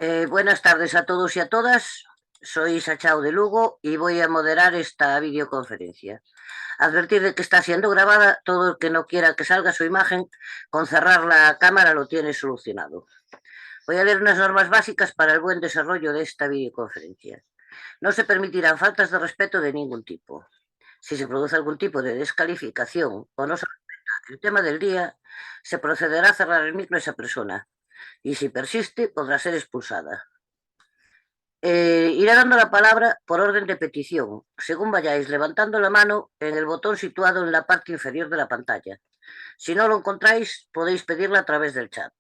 Buenas tardes a todos y a todas. Soy Isa Chao de Lugo y voy a moderar esta videoconferencia. Advertir de que está siendo grabada, todo el que no quiera que salga su imagen, con cerrar la cámara lo tiene solucionado. Voy a leer unas normas básicas para el buen desarrollo de esta videoconferencia. No se permitirán faltas de respeto de ningún tipo. Si se produce algún tipo de descalificación o no se respeta el tema del día, se procederá a cerrar el micro a esa persona y si persiste podrá ser expulsada. Iré dando la palabra por orden de petición, según vayáis levantando la mano en el botón situado en la parte inferior de la pantalla. Si no lo encontráis, podéis pedirla a través del chat.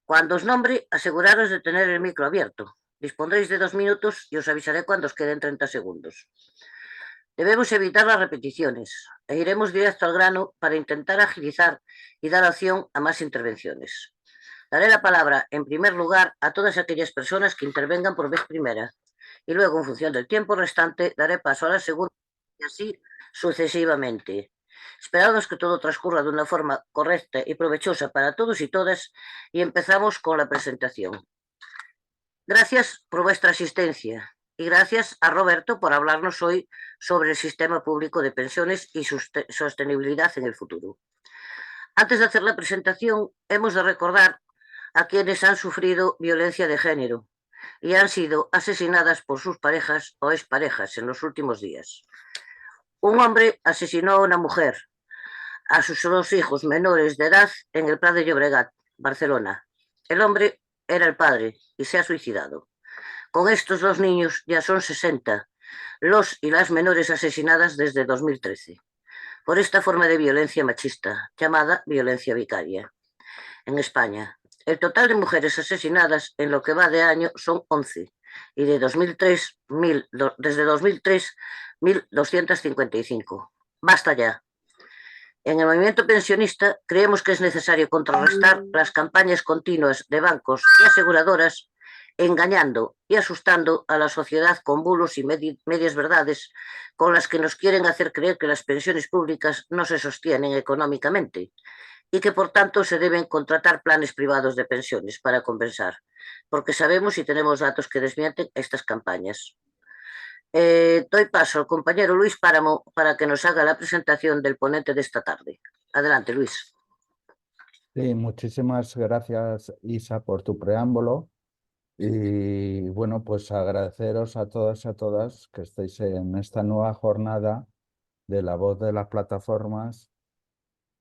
Cuando os nombre, aseguraros de tener el micro abierto. Dispondréis de 2 minutos y os avisaré cuando os queden 30 segundos. Debemos evitar las repeticiones e iremos directo al grano para intentar agilizar y dar opción a más intervenciones. Daré la palabra, en primer lugar, a todas aquellas personas que intervengan por vez primera y luego, en función del tiempo restante, daré paso a la segunda y así sucesivamente. Esperamos que todo transcurra de una forma correcta y provechosa para todos y todas y empezamos con la presentación. Gracias por vuestra asistencia y gracias a Roberto por hablarnos hoy sobre el sistema público de pensiones y su sostenibilidad en el futuro. Antes de hacer la presentación, hemos de recordar a quienes han sufrido violencia de género y han sido asesinadas por sus parejas o exparejas en los últimos días. Un hombre asesinó a una mujer, a sus 2 hijos menores de edad en el Prat de Llobregat, Barcelona. El hombre era el padre y se ha suicidado. Con estos 2 niños ya son 60 los y las menores asesinadas desde 2013 por esta forma de violencia machista llamada violencia vicaria. En España, el total de mujeres asesinadas en lo que va de año son 11 y de 2003, desde 2003, 1.255. Basta ya. En el movimiento pensionista creemos que es necesario contrarrestar las campañas continuas de bancos y aseguradoras engañando y asustando a la sociedad con bulos y medias verdades con las que nos quieren hacer creer que las pensiones públicas no se sostienen económicamente y que por tanto se deben contratar planes privados de pensiones para compensar, porque sabemos y tenemos datos que desmienten estas campañas. Doy paso al compañero Luis Páramo para que nos haga la presentación del ponente de esta tarde. Adelante, Luis. Sí, muchísimas gracias, Isa, por tu preámbulo. Y bueno, pues agradeceros a todas y a todas que estéis en esta nueva jornada de La Voz de las Plataformas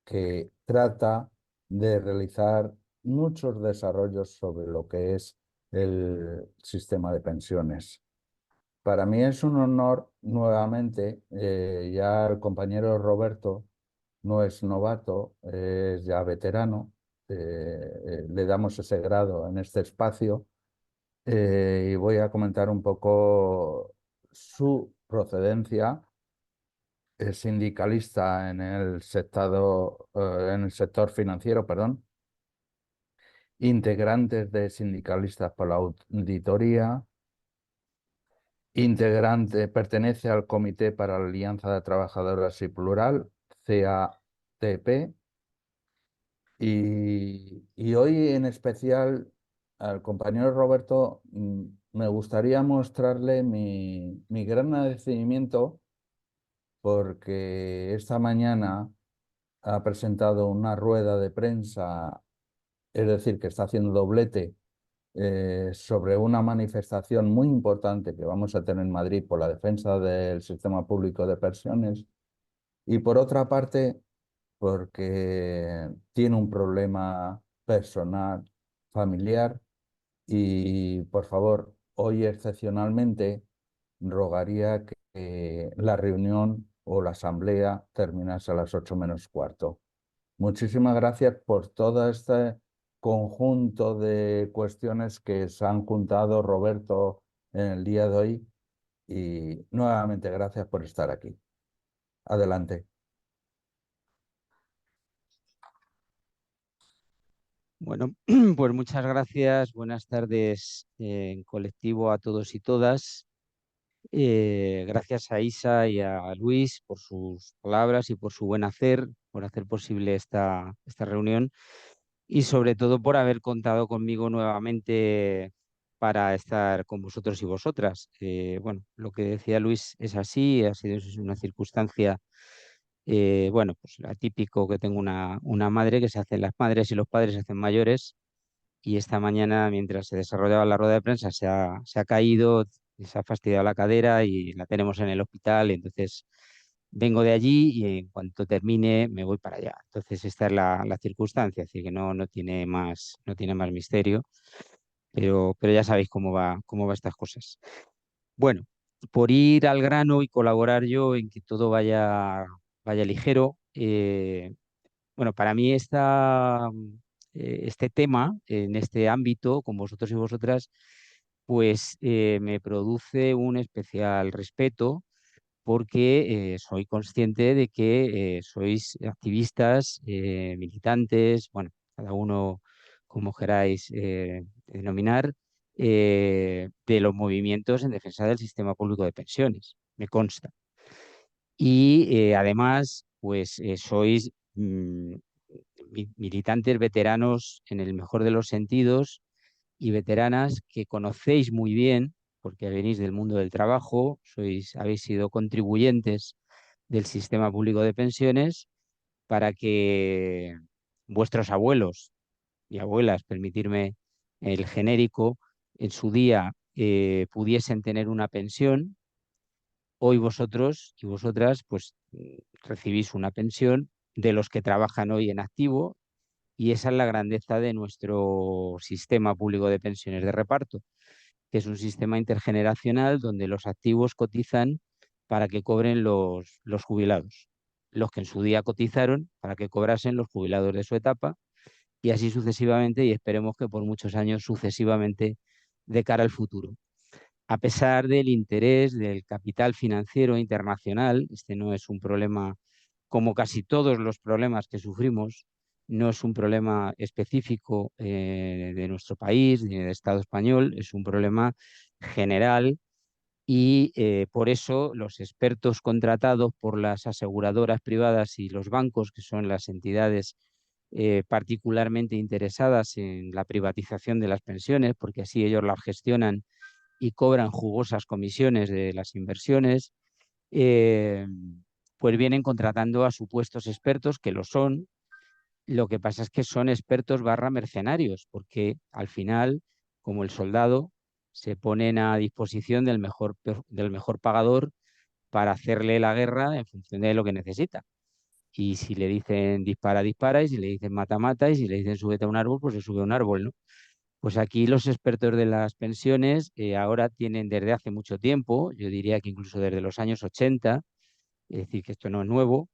que trata de realizar muchos desarrollos sobre lo que es el sistema de pensiones. Para mí es un honor nuevamente, ya el compañero Roberto no es novato, es ya veterano, le damos ese grado en este espacio y voy a comentar un poco su procedencia. Es sindicalista en el sector financiero, perdón, integrantes de Sindicalistas por la Auditoría, pertenece al Comité para la Alianza de Trabajadoras y Plural, CATP, y hoy en especial al compañero Roberto me gustaría mostrarle mi gran agradecimiento porque esta mañana ha presentado una rueda de prensa, es decir, que está haciendo doblete sobre una manifestación muy importante que vamos a tener en Madrid por la defensa del sistema público de pensiones y por otra parte porque tiene un problema personal, familiar y por favor, hoy excepcionalmente rogaría que la reunión o la asamblea terminase a las 8 menos cuarto. Muchísimas gracias por todo este conjunto de cuestiones que se han juntado Roberto en el día de hoy y nuevamente gracias por estar aquí. Adelante. Bueno, pues muchas gracias. Buenas tardes en colectivo a todos y todas. Gracias a Isa y a Luis por sus palabras y por su buen hacer, por hacer posible esta reunión. y sobre todo por haber contado conmigo nuevamente para estar con vosotros y vosotras. Bueno, lo que decía Luis es así, ha sido una circunstancia, bueno, pues atípico, que tengo una madre, que se hacen las madres y los padres se hacen mayores, y esta mañana, mientras se desarrollaba la rueda de prensa, se ha caído, se ha fastidiado la cadera y la tenemos en el hospital. Entonces vengo de allí y en cuanto termine me voy para allá. Entonces esta es la circunstancia, así que no tiene más misterio, pero ya sabéis cómo va estas cosas. Bueno, por ir al grano y colaborar yo en que todo vaya ligero, bueno, para mí este tema, en este ámbito, con vosotros y vosotras, pues me produce un especial respeto, porque soy consciente de que sois activistas, militantes, bueno, cada uno como queráis denominar, de los movimientos en defensa del sistema público de pensiones, me consta. Y además, pues sois militantes veteranos en el mejor de los sentidos, y veteranas que conocéis muy bien, porque venís del mundo del trabajo, habéis sido contribuyentes del sistema público de pensiones, para que vuestros abuelos y abuelas, permitirme el genérico, en su día pudiesen tener una pensión. Hoy vosotros y vosotras pues recibís una pensión de los que trabajan hoy en activo, y esa es la grandeza de nuestro sistema público de pensiones de reparto, que es un sistema intergeneracional donde los activos cotizan para que cobren los jubilados, los que en su día cotizaron para que cobrasen los jubilados de su etapa, y así sucesivamente, y esperemos que por muchos años sucesivamente de cara al futuro. A pesar del interés del capital financiero internacional, este no es un problema, como casi todos los problemas que sufrimos, no es un problema específico de nuestro país ni del Estado español, es un problema general, y por eso los expertos contratados por las aseguradoras privadas y los bancos, que son las entidades particularmente interesadas en la privatización de las pensiones, porque así ellos las gestionan y cobran jugosas comisiones de las inversiones, eh, pues vienen contratando a supuestos expertos, que lo son. Lo que pasa es que son expertos barra mercenarios, porque al final, como el soldado, se ponen a disposición del mejor pagador para hacerle la guerra en función de lo que necesita. Y si le dicen dispara, dispara, y si le dicen mata, mata, y si le dicen súbete a un árbol, pues se sube a un árbol, ¿no? Pues aquí los expertos de las pensiones ahora tienen desde hace mucho tiempo, yo diría que incluso desde los años 80, es decir, que esto no es nuevo,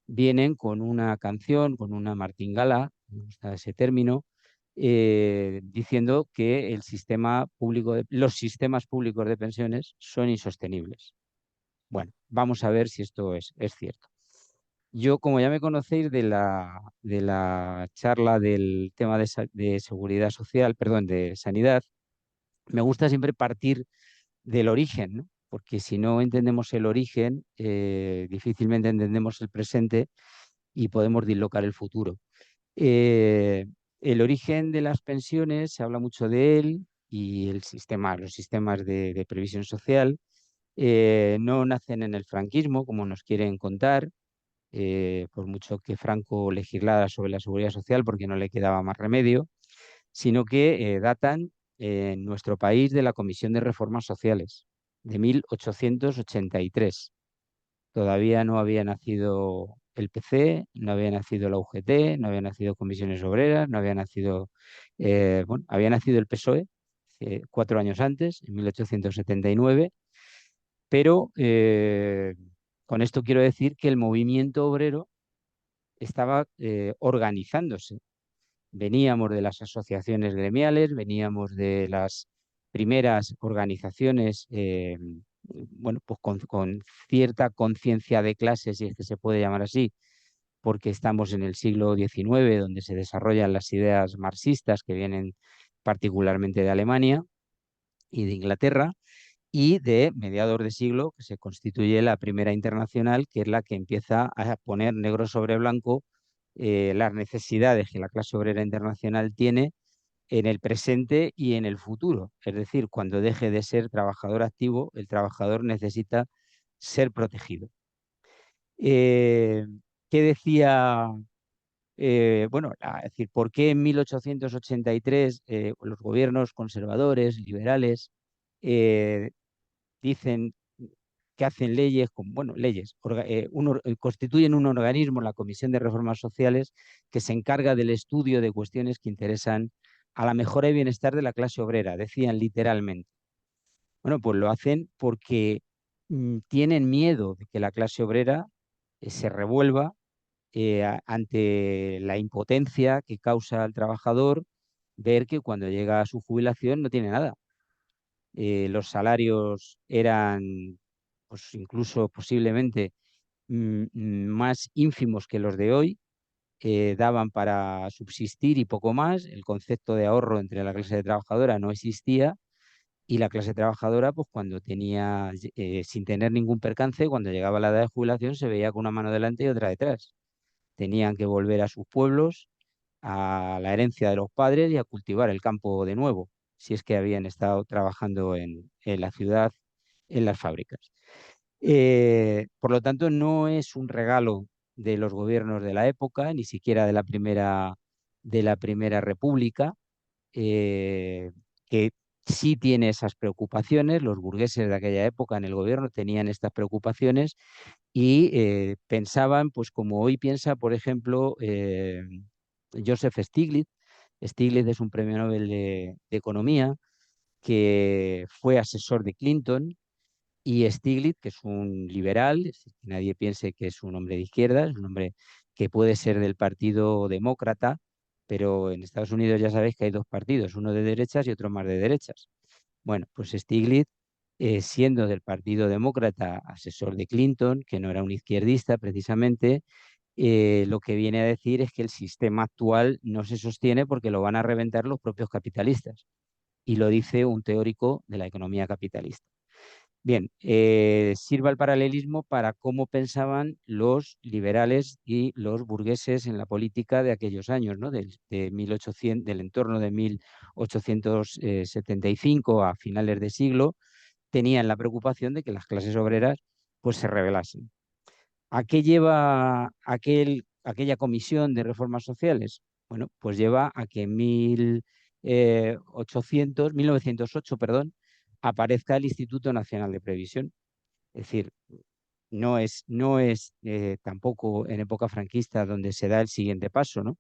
vienen con una canción, con una martingala, me gusta ese término, diciendo que los sistemas públicos de pensiones son insostenibles. Bueno, vamos a ver si esto es cierto. Yo, como ya me conocéis de la charla del tema de seguridad social, perdón, de sanidad, me gusta siempre partir del origen, ¿no? Porque si no entendemos el origen, difícilmente entendemos el presente y podemos dislocar el futuro. Eh, el origen de las pensiones, se habla mucho de él, y los sistemas de previsión social no nacen en el franquismo, como nos quieren contar, por mucho que Franco legislara sobre la seguridad social, porque no le quedaba más remedio, sino que datan en nuestro país de la Comisión de Reformas Sociales, de 1883. Todavía no había nacido el PC, no había nacido la UGT, no había nacido Comisiones Obreras, no había nacido, bueno, había nacido el PSOE 4 años antes, en 1879, pero con esto quiero decir que el movimiento obrero estaba organizándose. Veníamos de las asociaciones gremiales, veníamos de las primeras organizaciones, bueno, pues con cierta conciencia de clase, si es que se puede llamar así, porque estamos en el siglo XIX, donde se desarrollan las ideas marxistas, que vienen particularmente de Alemania y de Inglaterra, y de mediados de siglo, que se constituye la primera internacional, que es la que empieza a poner negro sobre blanco las necesidades que la clase obrera internacional tiene en el presente y en el futuro. Es decir, cuando deje de ser trabajador activo, el trabajador necesita ser protegido. ¿Qué decía? Bueno, es decir, ¿por qué en 1883 los gobiernos conservadores, liberales, eh, dicen que hacen leyes, bueno, leyes, constituyen un organismo, la Comisión de Reformas Sociales, que se encarga del estudio de cuestiones que interesan a la mejora y bienestar de la clase obrera, decían literalmente? Bueno, pues lo hacen porque tienen miedo de que la clase obrera se revuelva ante la impotencia que causa al trabajador ver que cuando llega a su jubilación no tiene nada. Los salarios eran, pues incluso posiblemente más ínfimos que los de hoy, daban para subsistir y poco más. El concepto de ahorro entre la clase trabajadora no existía y la clase trabajadora, pues cuando tenía, sin tener ningún percance, cuando llegaba la edad de jubilación, se veía con una mano delante y otra detrás. Tenían que volver a sus pueblos, a la herencia de los padres y a cultivar el campo de nuevo, si es que habían estado trabajando en la ciudad, en las fábricas. Por lo tanto, no es un regalo de los gobiernos de la época, ni siquiera de la primera República, que sí tiene esas preocupaciones. Los burgueses de aquella época en el gobierno tenían estas preocupaciones y pensaban, pues como hoy piensa, por ejemplo, Joseph Stiglitz. Stiglitz es un premio Nobel de Economía que fue asesor de Clinton, y Stiglitz, que es un liberal, es decir, que nadie piense que es un hombre de izquierda, es un hombre que puede ser del Partido Demócrata, pero en Estados Unidos ya sabéis que hay dos partidos, uno de derechas y otro más de derechas. Bueno, pues Stiglitz, siendo del Partido Demócrata, asesor de Clinton, que no era un izquierdista precisamente, lo que viene a decir es que el sistema actual no se sostiene porque lo van a reventar los propios capitalistas. Y lo dice un teórico de la economía capitalista. Bien, sirva el paralelismo para cómo pensaban los liberales y los burgueses en la política de aquellos años, ¿no? De 1800, del entorno de 1875 a finales de siglo, tenían la preocupación de que las clases obreras pues se rebelasen. ¿A qué lleva aquella comisión de reformas sociales? Bueno, pues lleva a que en 1908, perdón, aparezca el Instituto Nacional de Previsión. Es decir, no es tampoco en época franquista donde se da el siguiente paso, ¿no?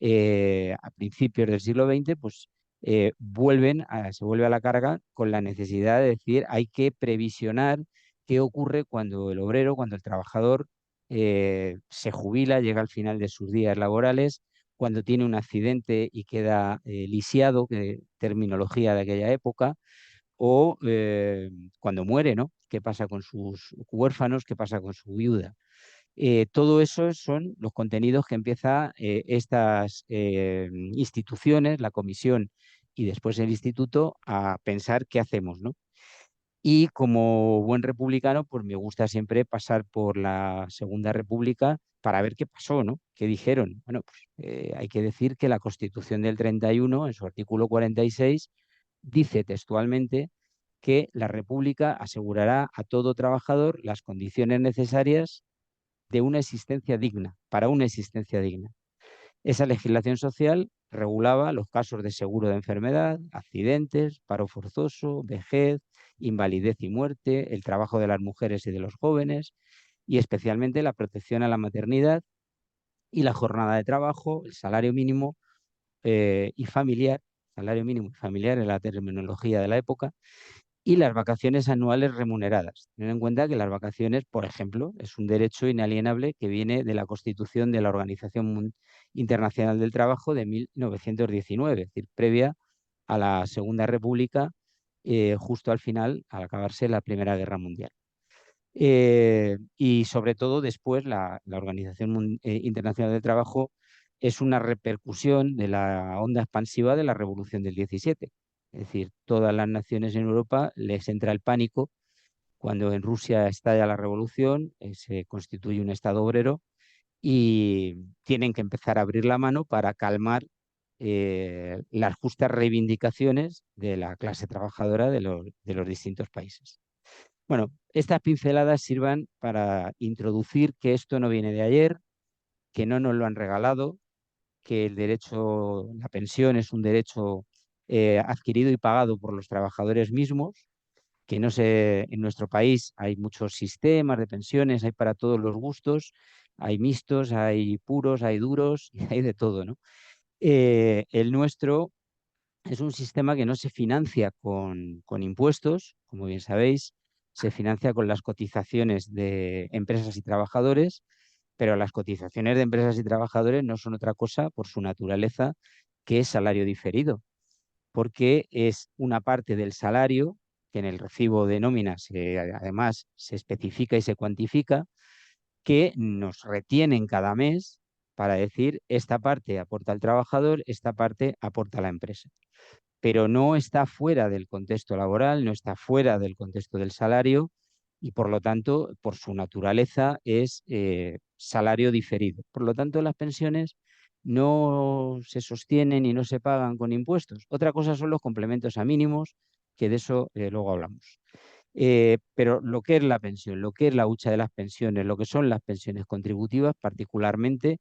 A principios del siglo XX, pues se vuelve a la carga con la necesidad de decir hay que previsionar qué ocurre cuando el obrero, cuando el trabajador se jubila, llega al final de sus días laborales, cuando tiene un accidente y queda lisiado, terminología de aquella época, o cuando muere, ¿no? ¿Qué pasa con sus huérfanos? ¿Qué pasa con su viuda? Todo eso son los contenidos que empieza estas instituciones, la comisión y después el instituto, a pensar qué hacemos, ¿no? Y como buen republicano, pues me gusta siempre pasar por la Segunda República para ver qué pasó, ¿no? ¿Qué dijeron? Bueno, pues hay que decir que la Constitución del 31, en su artículo 46, dice textualmente que la República asegurará a todo trabajador las condiciones necesarias de una existencia digna, para una existencia digna. Esa legislación social regulaba los casos de seguro de enfermedad, accidentes, paro forzoso, vejez, invalidez y muerte, el trabajo de las mujeres y de los jóvenes, y especialmente la protección a la maternidad y la jornada de trabajo, el salario mínimo y familiar, salario mínimo y familiar en la terminología de la época, y las vacaciones anuales remuneradas. Ten en cuenta que las vacaciones, por ejemplo, es un derecho inalienable que viene de la Constitución de la Organización Internacional del Trabajo de 1919, es decir, previa a la Segunda República, justo al final, al acabarse la Primera Guerra Mundial. Y sobre todo después la Organización Internacional del Trabajo es una repercusión de la onda expansiva de la Revolución del 17. Es decir, todas las naciones en Europa les entra el pánico cuando en Rusia estalla la revolución, se constituye un Estado obrero y tienen que empezar a abrir la mano para calmar las justas reivindicaciones de la clase trabajadora de los distintos países. Bueno, estas pinceladas sirvan para introducir que esto no viene de ayer, que no nos lo han regalado, que el derecho, la pensión es un derecho adquirido y pagado por los trabajadores mismos, que no sé, en nuestro país hay muchos sistemas de pensiones, hay para todos los gustos, hay mixtos, hay puros, hay duros y hay de todo, ¿no? El nuestro es un sistema que no se financia con impuestos, como bien sabéis, se financia con las cotizaciones de empresas y trabajadores, pero las cotizaciones de empresas y trabajadores no son otra cosa por su naturaleza que es salario diferido, porque es una parte del salario que en el recibo de nómina además se especifica y se cuantifica, que nos retienen cada mes para decir esta parte aporta el trabajador, esta parte aporta la empresa, pero no está fuera del contexto laboral, no está fuera del contexto del salario y por lo tanto, por su naturaleza, es salario diferido. Por lo tanto, las pensiones no se sostienen y no se pagan con impuestos. Otra cosa son los complementos a mínimos, que de eso luego hablamos. Pero lo que es la pensión, lo que es la hucha de las pensiones, lo que son las pensiones contributivas, particularmente,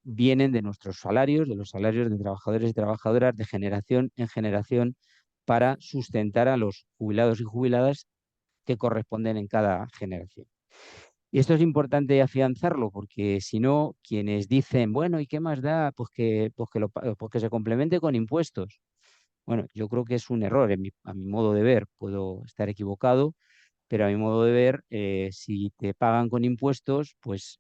vienen de nuestros salarios, de los salarios de trabajadores y trabajadoras de generación en generación para sustentar a los jubilados y jubiladas que corresponden en cada generación. Y esto es importante afianzarlo porque si no, quienes dicen, bueno, ¿y qué más da? Pues que se complemente con impuestos. Bueno, yo creo que es un error a mi modo de ver. Puedo estar equivocado, pero a mi modo de ver, si te pagan con impuestos, pues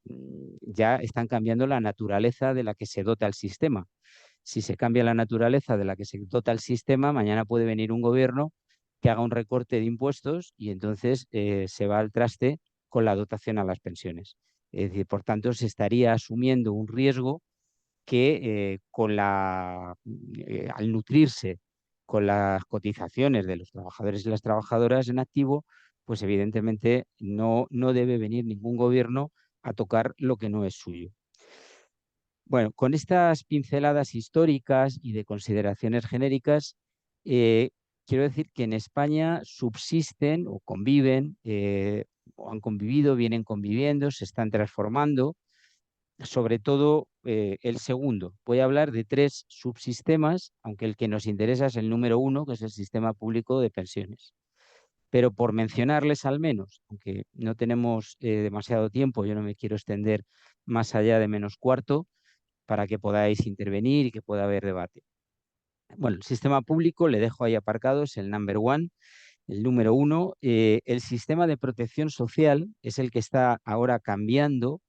ya están cambiando la naturaleza de la que se dota el sistema. Si se cambia la naturaleza de la que se dota el sistema, mañana puede venir un gobierno que haga un recorte de impuestos y entonces se va al traste con la dotación a las pensiones. Es decir, por tanto, se estaría asumiendo un riesgo que al nutrirse con las cotizaciones de los trabajadores y las trabajadoras en activo, pues evidentemente no debe venir ningún gobierno a tocar lo que no es suyo. Bueno, con estas pinceladas históricas y de consideraciones genéricas, eh, quiero decir que en España subsisten o conviven, o han convivido, vienen conviviendo, se están transformando, sobre todo el segundo. Voy a hablar de 3 subsistemas, aunque el que nos interesa es el número 1, que es el sistema público de pensiones. Pero por mencionarles al menos, aunque no tenemos demasiado tiempo, yo no me quiero extender más allá de menos cuarto para que podáis intervenir y que pueda haber debate. Bueno, el sistema público, le dejo ahí aparcado, es el number 1, el número 1. El sistema de protección social es el que está ahora cambiando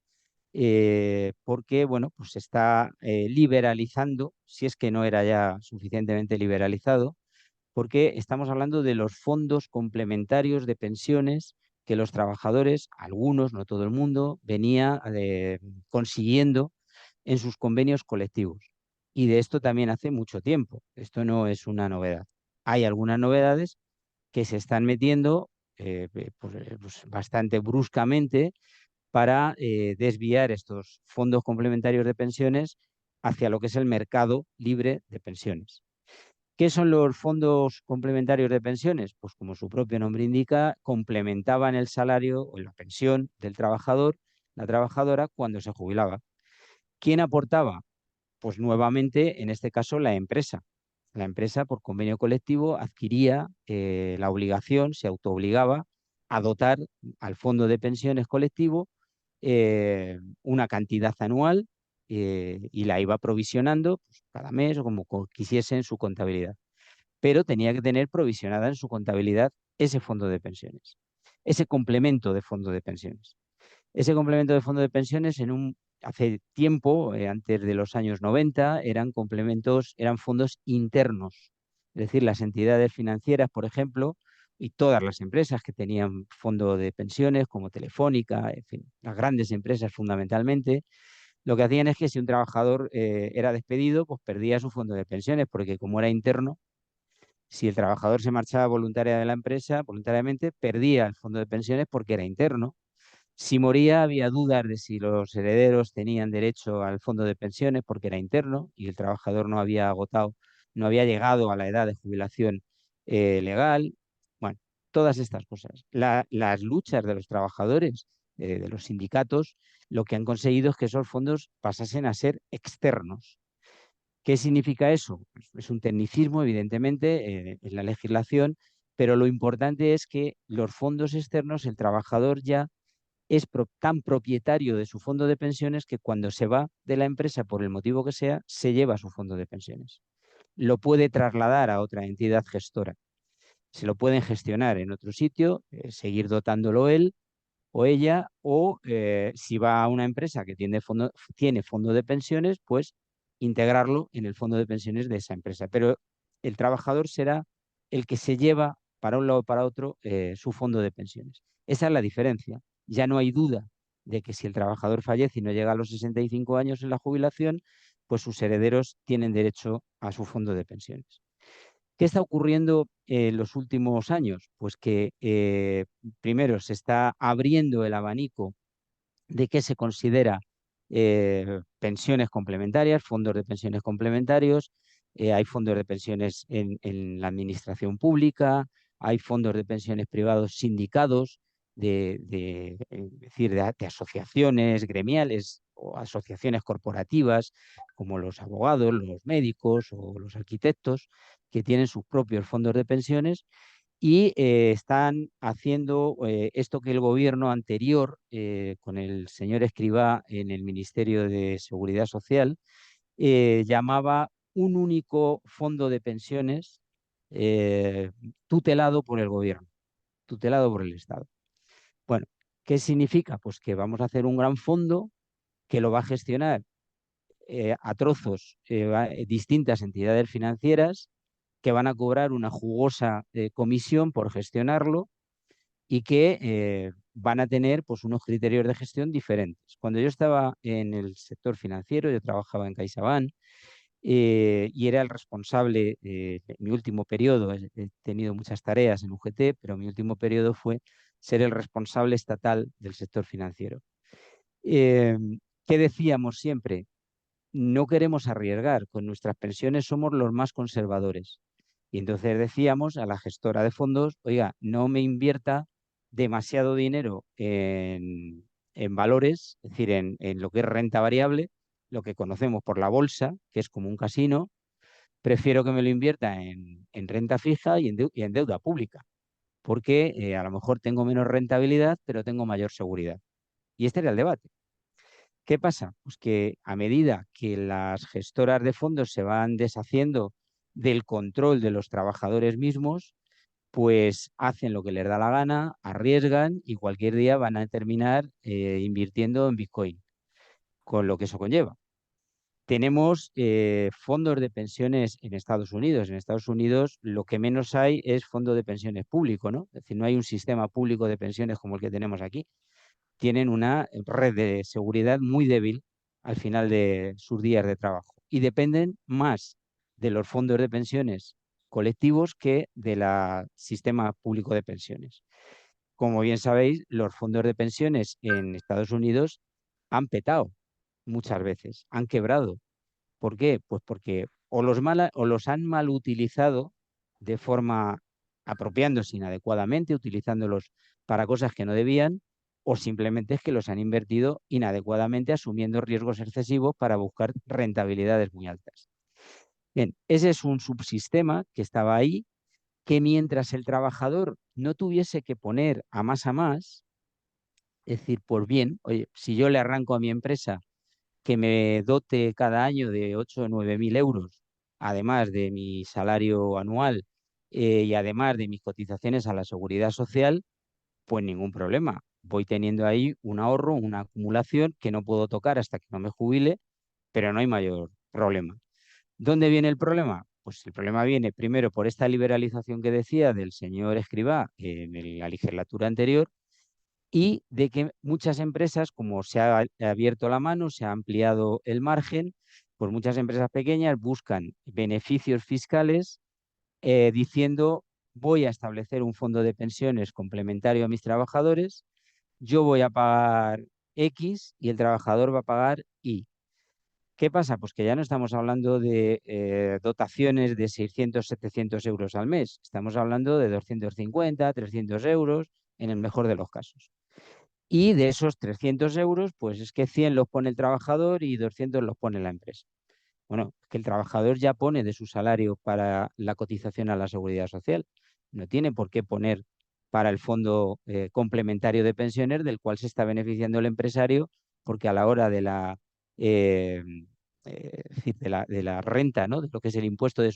porque bueno, pues se está liberalizando, si es que no era ya suficientemente liberalizado, porque estamos hablando de los fondos complementarios de pensiones que los trabajadores, algunos, no todo el mundo, venía consiguiendo en sus convenios colectivos. Y de esto también hace mucho tiempo. Esto no es una novedad. Hay algunas novedades que se están metiendo pues bastante bruscamente para desviar estos fondos complementarios de pensiones hacia lo que es el mercado libre de pensiones. ¿Qué son los fondos complementarios de pensiones? Pues como su propio nombre indica, complementaban el salario o la pensión del trabajador, la trabajadora, cuando se jubilaba. ¿Quién aportaba? Pues nuevamente, en este caso, la empresa. La empresa, por convenio colectivo, adquiría la obligación, se autoobligaba a dotar al fondo de pensiones colectivo una cantidad anual y la iba provisionando pues, cada mes o como quisiese en su contabilidad. Pero tenía que tener provisionada en su contabilidad ese fondo de pensiones, ese complemento de fondo de pensiones. Ese complemento de fondo de pensiones hace tiempo, antes de los años 90, eran complementos, eran fondos internos. Es decir, las entidades financieras, por ejemplo, y todas las empresas que tenían fondo de pensiones, como Telefónica, en fin, las grandes empresas fundamentalmente, lo que hacían es que si un trabajador era despedido, pues perdía su fondo de pensiones, porque como era interno, si el trabajador se marchaba voluntaria de la empresa, voluntariamente, perdía el fondo de pensiones porque era interno. Si moría, había dudas de si los herederos tenían derecho al fondo de pensiones porque era interno y el trabajador no había agotado, no había llegado a la edad de jubilación legal. Bueno, todas estas cosas. Las luchas de los trabajadores, de los sindicatos, lo que han conseguido es que esos fondos pasasen a ser externos. ¿Qué significa eso? Pues es un tecnicismo, evidentemente, en la legislación, pero lo importante es que los fondos externos, el trabajador ya es tan propietario de su fondo de pensiones que cuando se va de la empresa, por el motivo que sea, se lleva su fondo de pensiones. Lo puede trasladar a otra entidad gestora. Se lo pueden gestionar en otro sitio, seguir dotándolo él o ella, o si va a una empresa que tiene fondo de pensiones, pues integrarlo en el fondo de pensiones de esa empresa. Pero el trabajador será el que se lleva para un lado o para otro su fondo de pensiones. Esa es la diferencia. Ya no hay duda de que si el trabajador fallece y no llega a los 65 años en la jubilación, pues sus herederos tienen derecho a su fondo de pensiones. ¿Qué está ocurriendo en los últimos años? Pues que primero se está abriendo el abanico de qué se considera pensiones complementarias, fondos de pensiones complementarios, hay fondos de pensiones en la administración pública, hay fondos de pensiones privados sindicados, es decir, de asociaciones gremiales o asociaciones corporativas, como los abogados, los médicos o los arquitectos, que tienen sus propios fondos de pensiones y están haciendo esto que el gobierno anterior, con el señor Escrivá en el Ministerio de Seguridad Social, llamaba un único fondo de pensiones tutelado por el gobierno, tutelado por el Estado. Bueno, ¿qué significa? Pues que vamos a hacer un gran fondo que lo va a gestionar a trozos distintas entidades financieras que van a cobrar una jugosa comisión por gestionarlo y que van a tener pues, unos criterios de gestión diferentes. Cuando yo estaba en el sector financiero, yo trabajaba en CaixaBank y era el responsable, mi último periodo, he tenido muchas tareas en UGT, pero mi último periodo fue ser el responsable estatal del sector financiero. Eh, ¿Qué decíamos siempre? No queremos arriesgar, con nuestras pensiones somos los más conservadores. Y entonces decíamos a la gestora de fondos, oiga, no me invierta demasiado dinero en valores, es decir, en lo que es renta variable, lo que conocemos por la bolsa, que es como un casino, prefiero que me lo invierta en renta fija y en deuda pública, porque a lo mejor tengo menos rentabilidad, pero tengo mayor seguridad. Y este era el debate. ¿Qué pasa? Pues que a medida que las gestoras de fondos se van deshaciendo del control de los trabajadores mismos, pues hacen lo que les da la gana, arriesgan y cualquier día van a terminar invirtiendo en Bitcoin, con lo que eso conlleva. Tenemos fondos de pensiones en Estados Unidos. En Estados Unidos lo que menos hay es fondo de pensiones público, ¿no? Es decir, no hay un sistema público de pensiones como el que tenemos aquí. Tienen una red de seguridad muy débil al final de sus días de trabajo y dependen más de los fondos de pensiones colectivos que del sistema público de pensiones. Como bien sabéis, los fondos de pensiones en Estados Unidos han petado muchas veces, han quebrado. ¿Por qué? Pues porque o los han mal utilizado de forma apropiándose inadecuadamente, utilizándolos para cosas que no debían, o simplemente es que los han invertido inadecuadamente, asumiendo riesgos excesivos para buscar rentabilidades muy altas. Bien, ese es un subsistema que estaba ahí, que mientras el trabajador no tuviese que poner a más, es decir, pues bien, oye, si yo le arranco a mi empresa que me dote cada año de 8 o 9 mil euros, además de mi salario anual y además de mis cotizaciones a la seguridad social, pues ningún problema. Voy teniendo ahí un ahorro, una acumulación que no puedo tocar hasta que no me jubile, pero no hay mayor problema. ¿Dónde viene el problema? Pues el problema viene primero por esta liberalización que decía del señor Escrivá en la legislatura anterior, y de que muchas empresas, como se ha abierto la mano, se ha ampliado el margen, pues muchas empresas pequeñas buscan beneficios fiscales diciendo voy a establecer un fondo de pensiones complementario a mis trabajadores, yo voy a pagar X y el trabajador va a pagar Y. ¿Qué pasa? Pues que ya no estamos hablando de dotaciones de 600, 700 euros al mes. Estamos hablando de 250, 300 euros en el mejor de los casos. Y de esos 300 euros, pues es que 100 los pone el trabajador y 200 los pone la empresa. Bueno, es que el trabajador ya pone de su salario para la cotización a la seguridad social. No tiene por qué poner para el fondo complementario de pensiones del cual se está beneficiando el empresario, porque a la hora de la, eh, es decir, de la renta, ¿no? De lo que es el impuesto de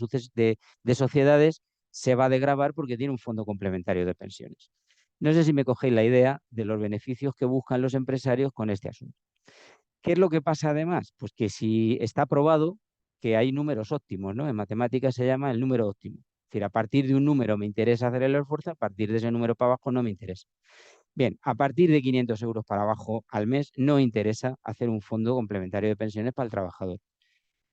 sociedades, se va a degravar porque tiene un fondo complementario de pensiones. No sé si me cogéis la idea de los beneficios que buscan los empresarios con este asunto. ¿Qué es lo que pasa además? Pues que si está probado que hay números óptimos, ¿no? En matemáticas se llama el número óptimo. Es decir, a partir de un número me interesa hacer el esfuerzo, a partir de ese número para abajo no me interesa. Bien, a partir de 500 euros para abajo al mes no interesa hacer un fondo complementario de pensiones para el trabajador,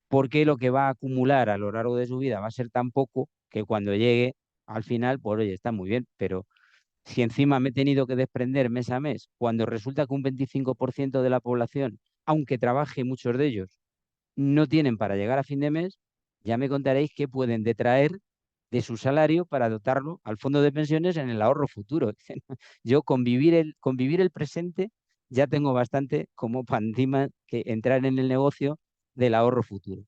porque lo que va a acumular a lo largo de su vida va a ser tan poco que cuando llegue al final, pues oye, está muy bien, pero si encima me he tenido que desprender mes a mes, cuando resulta que un 25% de la población, aunque trabaje muchos de ellos, no tienen para llegar a fin de mes, ya me contaréis qué pueden detraer de su salario para dotarlo al fondo de pensiones en el ahorro futuro. Yo con vivir el presente ya tengo bastante como para encima que entrar en el negocio del ahorro futuro.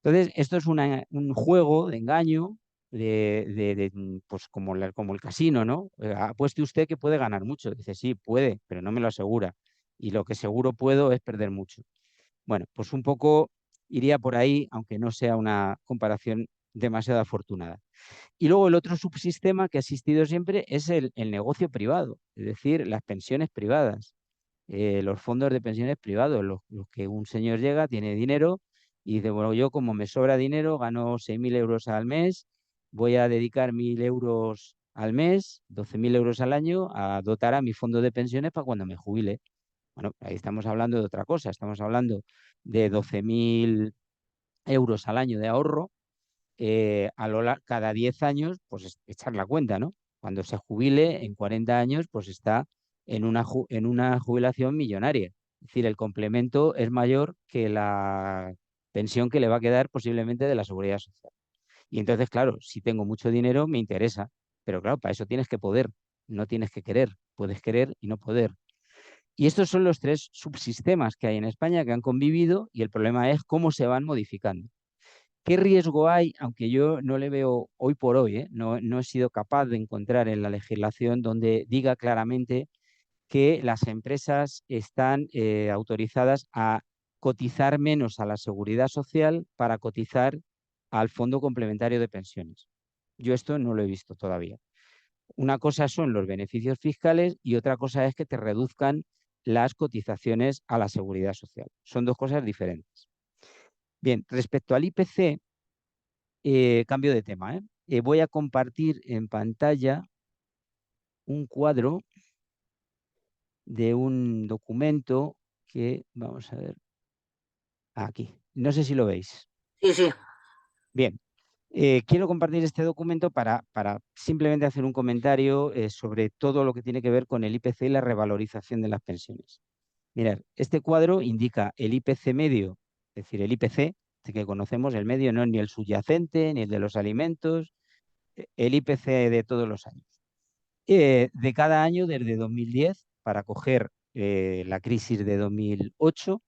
Entonces, esto es un juego de engaño, pues como el casino, ¿no? Apueste usted que puede ganar mucho. Dice, sí, puede, pero no me lo asegura. Y lo que seguro puedo es perder mucho. Bueno, pues un poco iría por ahí, aunque no sea una comparación demasiado afortunada. Y luego el otro subsistema que ha existido siempre es el negocio privado, es decir, las pensiones privadas, los fondos de pensiones privados, los que un señor llega, tiene dinero y dice, bueno, yo como me sobra dinero, gano 6.000 euros al mes, voy a dedicar 1.000 euros al mes, 12.000 euros al año a dotar a mi fondo de pensiones para cuando me jubile. Bueno, ahí estamos hablando de otra cosa, estamos hablando de 12.000 euros al año de ahorro, cada 10 años, pues echar la cuenta, ¿no? Cuando se jubile en 40 años, pues está en una jubilación millonaria. Es decir, el complemento es mayor que la pensión que le va a quedar posiblemente de la seguridad social. Y entonces, claro, si tengo mucho dinero, me interesa. Pero claro, para eso tienes que poder, no tienes que querer. Puedes querer y no poder. Y estos son los tres subsistemas que hay en España que han convivido y el problema es cómo se van modificando. ¿Qué riesgo hay? Aunque yo no le veo hoy por hoy, no he sido capaz de encontrar en la legislación donde diga claramente que las empresas están autorizadas a cotizar menos a la seguridad social para cotizar al Fondo Complementario de Pensiones. Yo esto no lo he visto todavía. Una cosa son los beneficios fiscales y otra cosa es que te reduzcan las cotizaciones a la seguridad social. Son dos cosas diferentes. Bien, respecto al IPC, cambio de tema, ¿eh? Voy a compartir en pantalla un cuadro de un documento que, vamos a ver, aquí. No sé si lo veis. Sí, sí. Bien, quiero compartir este documento para simplemente hacer un comentario sobre todo lo que tiene que ver con el IPC y la revalorización de las pensiones. Mirad, este cuadro indica el IPC medio, es decir, el IPC, este que conocemos, el medio no es ni el subyacente, ni el de los alimentos, el IPC de todos los años. De cada año desde 2010, para coger la crisis de 2008,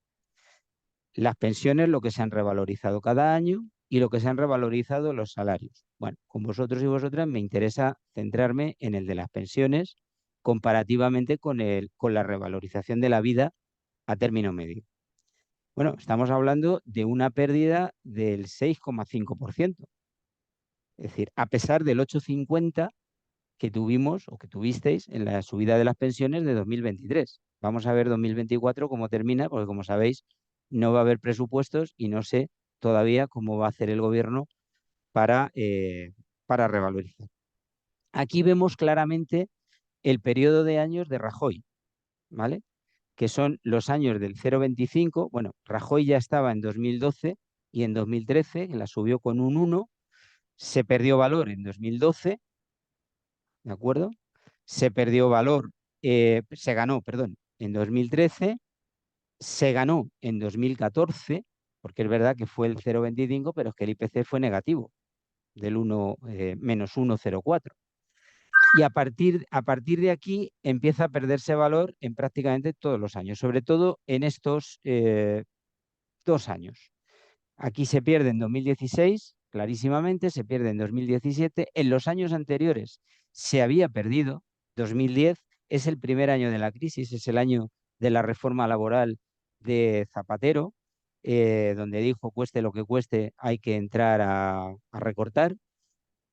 las pensiones, lo que se han revalorizado cada año y lo que se han revalorizado los salarios. Bueno, con vosotros y vosotras me interesa centrarme en el de las pensiones comparativamente con la revalorización de la vida a término medio. Bueno, estamos hablando de una pérdida del 6,5%. Es decir, a pesar del 8,50 que tuvimos o que tuvisteis en la subida de las pensiones de 2023. Vamos a ver 2024 cómo termina, porque como sabéis, no va a haber presupuestos y no sé todavía cómo va a hacer el gobierno para revalorizar. Aquí vemos claramente el periodo de años de Rajoy, ¿vale? Que son los años del 0,25. Bueno, Rajoy ya estaba en 2012 y en 2013, que la subió con un 1, se perdió valor en 2012, ¿de acuerdo? Se perdió valor se ganó, perdón, en 2013, se ganó en 2014, porque es verdad que fue el 0,25, pero es que el IPC fue negativo, del 1, menos 1,04. Y a partir de aquí empieza a perderse valor en prácticamente todos los años, sobre todo en estos 2 años. Aquí se pierde en 2016, clarísimamente, se pierde en 2017. En los años anteriores se había perdido. 2010 es el primer año de la crisis, es el año de la reforma laboral de Zapatero, donde dijo, cueste lo que cueste, hay que entrar a recortar.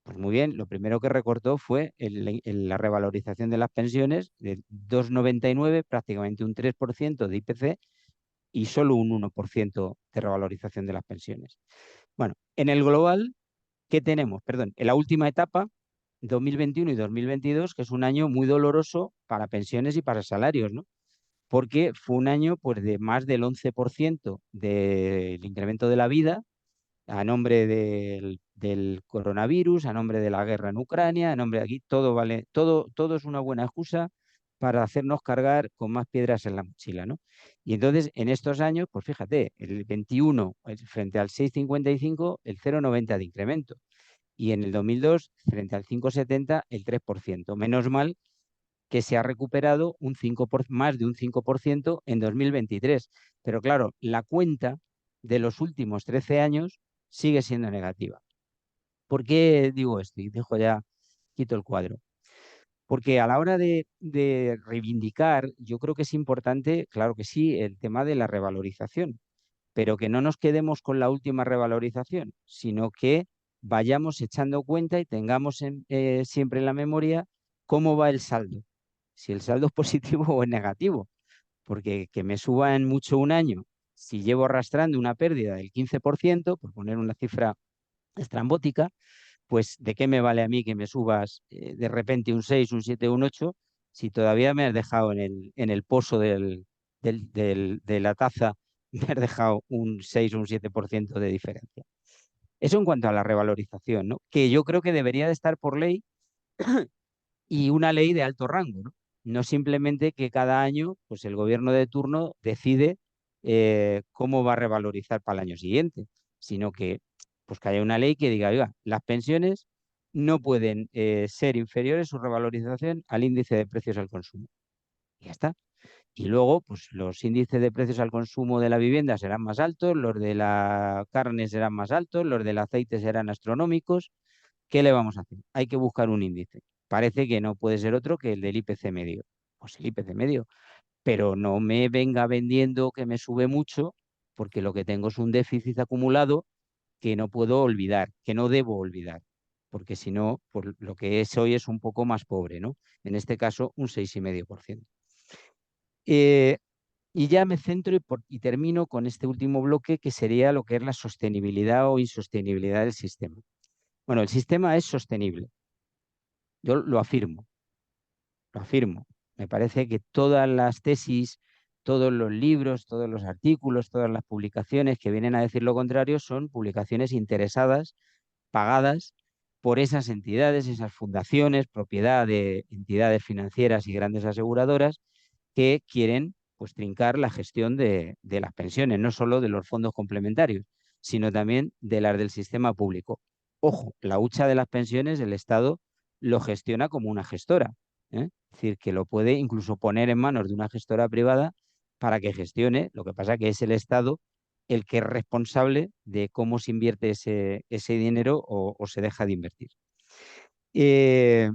Pues muy bien, lo primero que recortó fue la revalorización de las pensiones de 2,99, prácticamente un 3% de IPC, y solo un 1% de revalorización de las pensiones. Bueno, en el global, ¿qué tenemos? Perdón, en la última etapa, 2021 y 2022, que es un año muy doloroso para pensiones y para salarios, ¿no? Porque fue un año pues, de más del 11% del incremento de la vida a nombre del coronavirus, a nombre de la guerra en Ucrania, a nombre de aquí, todo vale, todo es una buena excusa para hacernos cargar con más piedras en la mochila, ¿no? Y entonces, en estos años, pues fíjate, el 21 frente al 6,55, el 0,90 de incremento. Y en el 2002, frente al 5,70, el 3%. Menos mal que se ha recuperado más de un 5% en 2023. Pero claro, la cuenta de los últimos 13 años sigue siendo negativa. ¿Por qué digo esto? Y dejo ya, quito el cuadro. Porque a la hora de reivindicar, yo creo que es importante, claro que sí, el tema de la revalorización, pero que no nos quedemos con la última revalorización, sino que vayamos echando cuenta y tengamos siempre en la memoria cómo va el saldo, si el saldo es positivo o es negativo, porque que me suban mucho un año, si llevo arrastrando una pérdida del 15%, por poner una cifra estrambótica, pues ¿de qué me vale a mí que me subas de repente un 6, un 7, un 8, si todavía me has dejado en el pozo de la taza, me has dejado un 6 o un 7% de diferencia? Eso en cuanto a la revalorización, ¿no? Que yo creo que debería de estar por ley y una ley de alto rango, ¿no? No simplemente que cada año pues el gobierno de turno decide cómo va a revalorizar para el año siguiente, sino que pues que haya una ley que diga, oiga, las pensiones no pueden ser inferiores su revalorización al índice de precios al consumo. Y ya está. Y luego, pues los índices de precios al consumo de la vivienda serán más altos, los de la carne serán más altos, los del aceite serán astronómicos. ¿Qué le vamos a hacer? Hay que buscar un índice. Parece que no puede ser otro que el del IPC medio. Pues el IPC medio. Pero no me venga vendiendo que me sube mucho, porque lo que tengo es un déficit acumulado que no puedo olvidar, que no debo olvidar. Porque si no, pues lo que es hoy es un poco más pobre, ¿no? En este caso, un 6,5%. Eh, y ya me centro y termino con este último bloque, que sería lo que es la sostenibilidad o insostenibilidad del sistema. Bueno, el sistema es sostenible. Yo lo afirmo, lo afirmo. Me parece que todas las tesis, todos los libros, todos los artículos, todas las publicaciones que vienen a decir lo contrario son publicaciones interesadas, pagadas por esas entidades, esas fundaciones, propiedad de entidades financieras y grandes aseguradoras que quieren pues trincar la gestión de las pensiones, no solo de los fondos complementarios, sino también de las del sistema público. Ojo, la hucha de las pensiones, el Estado lo gestiona como una gestora, ¿eh? Es decir, que lo puede incluso poner en manos de una gestora privada para que gestione. Lo que pasa que es el Estado el que es responsable de cómo se invierte ese dinero o se deja de invertir. Eh,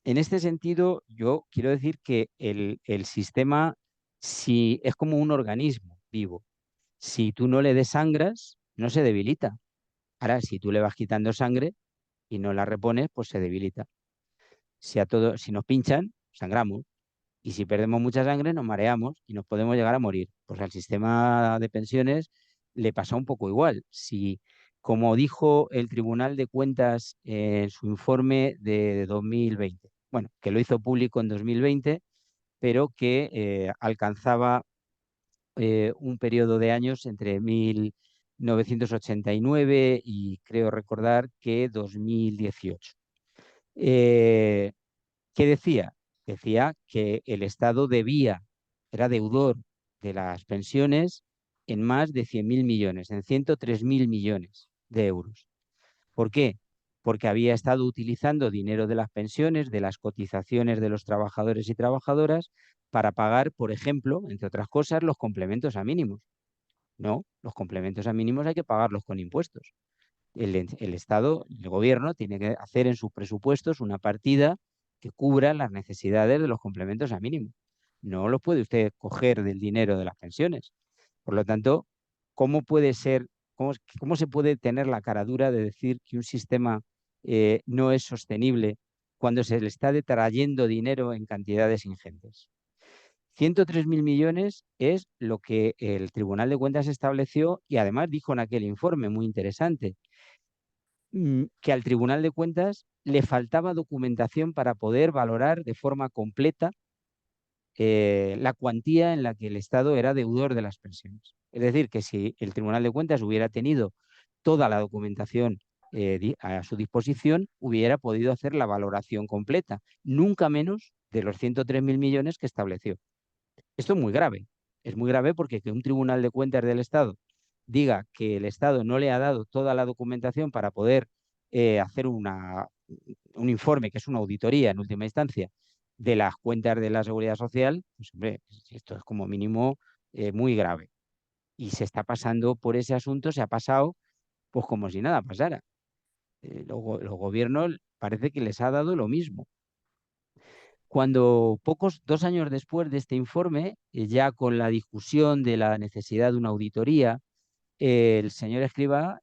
en este sentido, yo quiero decir que el sistema, si es como un organismo vivo, si tú no le desangras, no se debilita. Ahora, si tú le vas quitando sangre y no la repones, pues se debilita. Si nos pinchan, sangramos. Y si perdemos mucha sangre, nos mareamos y nos podemos llegar a morir. Pues al sistema de pensiones le pasa un poco igual. Si, como dijo el Tribunal de Cuentas en su informe de 2020, bueno, que lo hizo público en 2020, pero que alcanzaba un periodo de años entre 1989 y creo recordar que 2018. ¿Qué decía? decía que el Estado era deudor de las pensiones en más de 100.000 millones, en 103.000 millones de euros. ¿Por qué? Porque había estado utilizando dinero de las pensiones, de las cotizaciones de los trabajadores y trabajadoras, para pagar, por ejemplo, entre otras cosas, los complementos a mínimos. No, los complementos a mínimos hay que pagarlos con impuestos. El Estado, el gobierno, tiene que hacer en sus presupuestos una partida que cubra las necesidades de los complementos a mínimos. No los puede usted coger del dinero de las pensiones. Por lo tanto, ¿cómo puede ser, cómo se puede tener la caradura de decir que un sistema no es sostenible cuando se le está detrayendo dinero en cantidades ingentes? 103.000 millones es lo que el Tribunal de Cuentas estableció y además dijo en aquel informe, muy interesante, que al Tribunal de Cuentas le faltaba documentación para poder valorar de forma completa la cuantía en la que el Estado era deudor de las pensiones. Es decir, que si el Tribunal de Cuentas hubiera tenido toda la documentación a su disposición, hubiera podido hacer la valoración completa, nunca menos de los 103.000 millones que estableció. Esto es muy grave porque que un Tribunal de Cuentas del Estado diga que el Estado no le ha dado toda la documentación para poder hacer un informe, que es una auditoría en última instancia, de las cuentas de la Seguridad Social, pues hombre, esto es como mínimo muy grave. Y se está pasando por ese asunto, se ha pasado pues como si nada pasara. Los gobiernos parece que les ha dado lo mismo. Cuando 2 años después de este informe, ya con la discusión de la necesidad de una auditoría, el señor Escrivá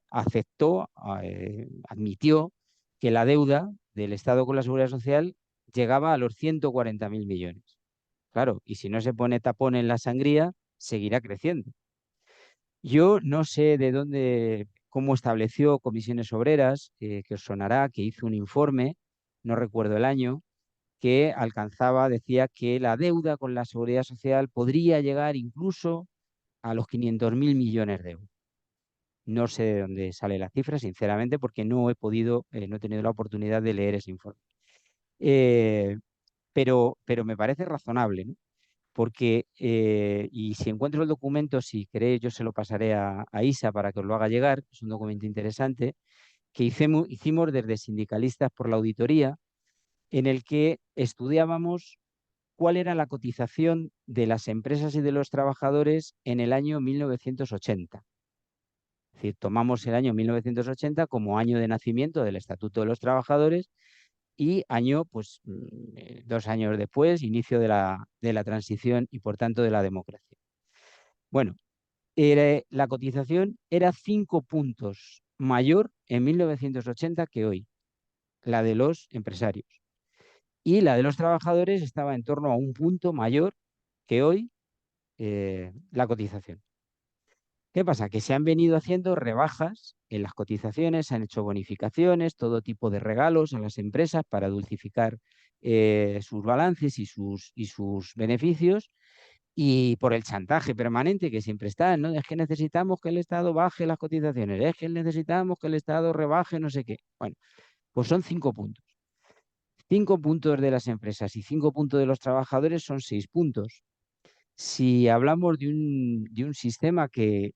admitió que la deuda del Estado con la Seguridad Social llegaba a los 140.000 millones. Claro, y si no se pone tapón en la sangría, seguirá creciendo. Yo no sé de dónde, cómo estableció Comisiones Obreras, que os sonará, que hizo un informe, no recuerdo el año, que decía que la deuda con la Seguridad Social podría llegar incluso a los 500.000 millones de euros. No sé de dónde sale la cifra, sinceramente, porque no he tenido la oportunidad de leer ese informe. Pero me parece razonable, ¿no? Porque, y si encuentro el documento, si queréis, yo se lo pasaré a Isa para que os lo haga llegar, es un documento interesante, que hicimos desde Sindicalistas por la Auditoría, en el que estudiábamos cuál era la cotización de las empresas y de los trabajadores en el año 1980. Es decir, tomamos el año 1980 como año de nacimiento del Estatuto de los Trabajadores y año, pues, 2 años después, inicio de la transición y, por tanto, de la democracia. Bueno, la cotización era 5 puntos mayor en 1980 que hoy, la de los empresarios. Y la de los trabajadores estaba en torno a 1 punto mayor que hoy la cotización. ¿Qué pasa? Que se han venido haciendo rebajas en las cotizaciones, se han hecho bonificaciones, todo tipo de regalos a las empresas para dulcificar sus balances y sus beneficios, y por el chantaje permanente que siempre está, ¿no? Es que necesitamos que el Estado baje las cotizaciones, es que necesitamos que el Estado rebaje no sé qué. Bueno, pues son 5 puntos. 5 puntos de las empresas y 5 puntos de los trabajadores son 6 puntos. Si hablamos de un sistema en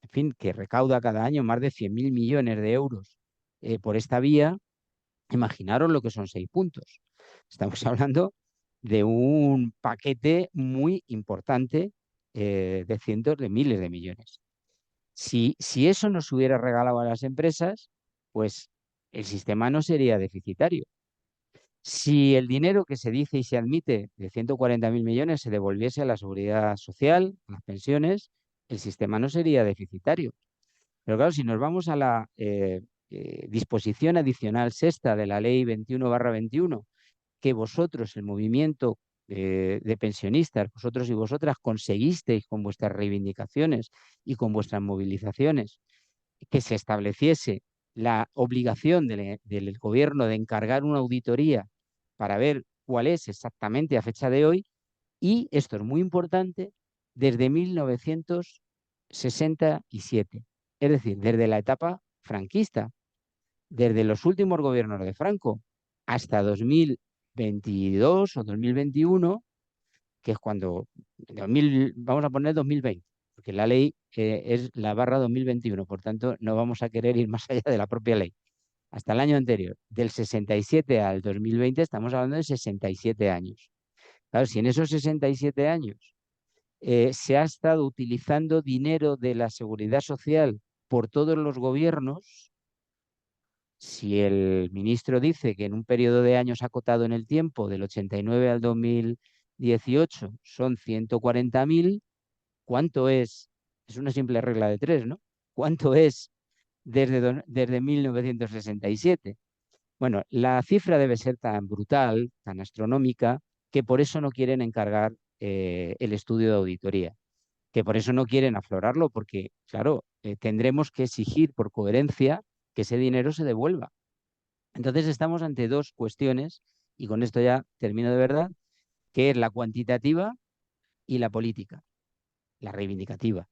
fin, que recauda cada año más de 100.000 millones de euros por esta vía, imaginaros lo que son 6 puntos. Estamos hablando de un paquete muy importante de cientos de miles de millones. Si eso nos hubiera regalado a las empresas, pues el sistema no sería deficitario. Si el dinero que se dice y se admite de 140.000 millones se devolviese a la seguridad social, a las pensiones, el sistema no sería deficitario. Pero claro, si nos vamos a la disposición adicional sexta de la Ley 21/21, que vosotros, el movimiento de pensionistas, vosotros y vosotras conseguisteis con vuestras reivindicaciones y con vuestras movilizaciones, que se estableciese la obligación del gobierno de encargar una auditoría para ver cuál es exactamente a fecha de hoy, y esto es muy importante, desde 1967, es decir, desde la etapa franquista, desde los últimos gobiernos de Franco hasta 2022 o 2021, que es cuando, vamos a poner 2020, porque la ley es la /2021, por tanto no vamos a querer ir más allá de la propia ley. Hasta el año anterior, del 67 al 2020, estamos hablando de 67 años. Claro, si en esos 67 años se ha estado utilizando dinero de la seguridad social por todos los gobiernos, si el ministro dice que en un periodo de años acotado en el tiempo, del 89 al 2018, son 140.000, ¿cuánto es? Es una simple regla de tres, ¿no? ¿Cuánto es desde 1967? Bueno, la cifra debe ser tan brutal, tan astronómica, que por eso no quieren encargar el estudio de auditoría, que por eso no quieren aflorarlo, porque, claro, tendremos que exigir por coherencia que ese dinero se devuelva. Entonces estamos ante dos cuestiones, y con esto ya termino de verdad, que es la cuantitativa y la política, la reivindicativa.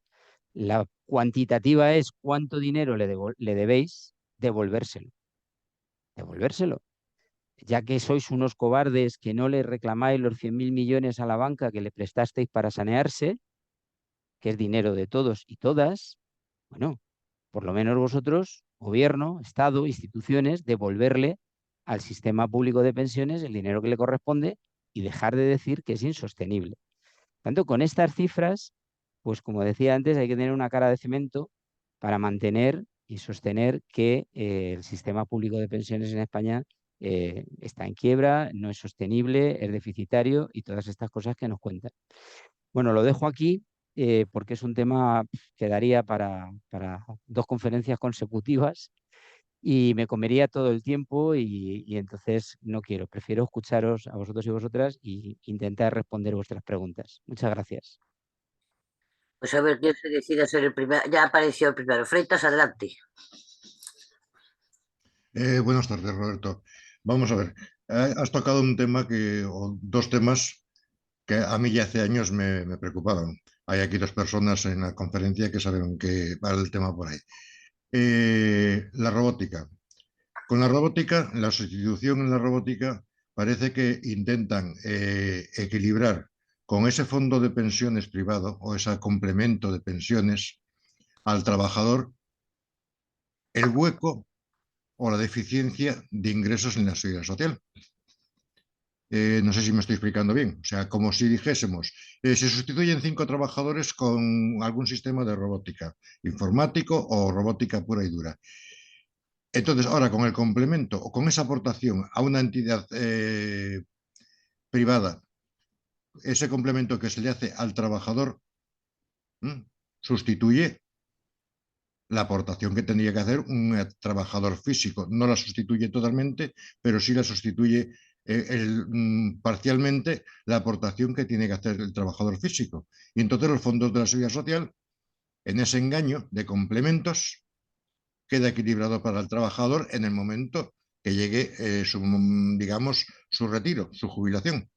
La cuantitativa es cuánto dinero le debéis, devolvérselo, ya que sois unos cobardes que no le reclamáis los 100.000 millones a la banca que le prestasteis para sanearse, que es dinero de todos y todas. Bueno, por lo menos vosotros, gobierno, Estado, instituciones, devolverle al sistema público de pensiones el dinero que le corresponde y dejar de decir que es insostenible. Tanto con estas cifras, pues como decía antes, hay que tener una cara de cemento para mantener y sostener que el sistema público de pensiones en España está en quiebra, no es sostenible, es deficitario y todas estas cosas que nos cuentan. Bueno, lo dejo aquí porque es un tema que daría para dos conferencias consecutivas y me comería todo el tiempo y entonces no quiero, prefiero escucharos a vosotros y vosotras e intentar responder vuestras preguntas. Muchas gracias. Pues a ver quién se decide a ser el primero. Ya apareció el primero. Freitas, adelante. Buenas tardes, Roberto. Vamos a ver, has tocado un tema o dos temas que a mí ya hace años me preocupaban. Hay aquí dos personas en la conferencia que saben que va el tema por ahí. La robótica. Con la robótica, la sustitución en la robótica parece que intentan equilibrar con ese fondo de pensiones privado o ese complemento de pensiones al trabajador el hueco o la deficiencia de ingresos en la seguridad social. No sé si me estoy explicando bien. O sea, como si dijésemos, se sustituyen 5 trabajadores con algún sistema de robótica, informático o robótica pura y dura. Entonces, ahora con el complemento o con esa aportación a una entidad privada, ese complemento que se le hace al trabajador sustituye la aportación que tendría que hacer un trabajador físico. No la sustituye totalmente, pero sí la sustituye parcialmente la aportación que tiene que hacer el trabajador físico. Y entonces los fondos de la seguridad social, en ese engaño de complementos, queda equilibrado para el trabajador en el momento que llegue digamos, su retiro, su jubilación.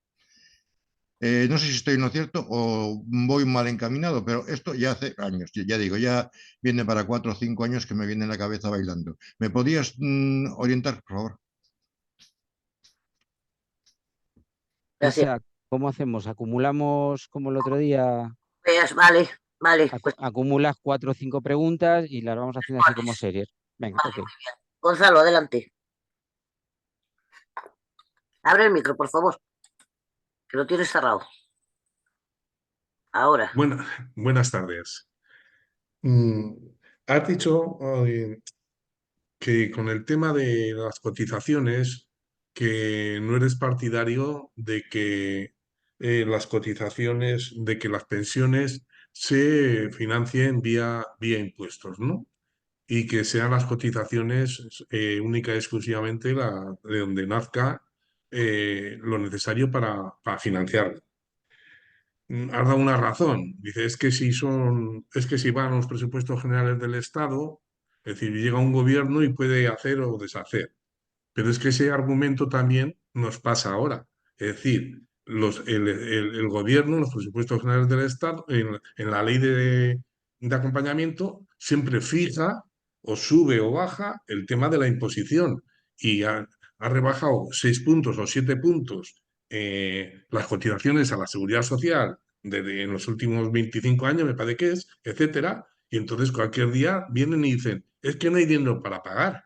No sé si estoy en lo cierto o voy mal encaminado, pero esto ya hace años, ya digo, ya viene para 4 o 5 años que me viene en la cabeza bailando. ¿Me podías orientar, por favor? Gracias. ¿Cómo hacemos? ¿Acumulamos como el otro día? Vale, vale. Pues, Acumulas 4 o 5 preguntas y las vamos haciendo así como series. Venga, vale, ok. muy bien. Gonzalo, adelante. Abre el micro, por favor, que lo tienes cerrado. Ahora. Buenas tardes. Has dicho que con el tema de las cotizaciones, que no eres partidario de que las cotizaciones, de que las pensiones se financien vía impuestos, ¿no? Y que sean las cotizaciones única y exclusivamente de donde nazca lo necesario para financiarlo. Has dado una razón. Dice, es que si van los presupuestos generales del Estado, es decir, llega un gobierno y puede hacer o deshacer. Pero es que ese argumento también nos pasa ahora. Es decir, el gobierno, los presupuestos generales del Estado, en la ley de acompañamiento, siempre fija o sube o baja el tema de la imposición. Y ha rebajado 6 puntos o 7 puntos las cotizaciones a la seguridad social en los últimos 25 años, me parece que es, etcétera, y entonces cualquier día vienen y dicen, es que no hay dinero para pagar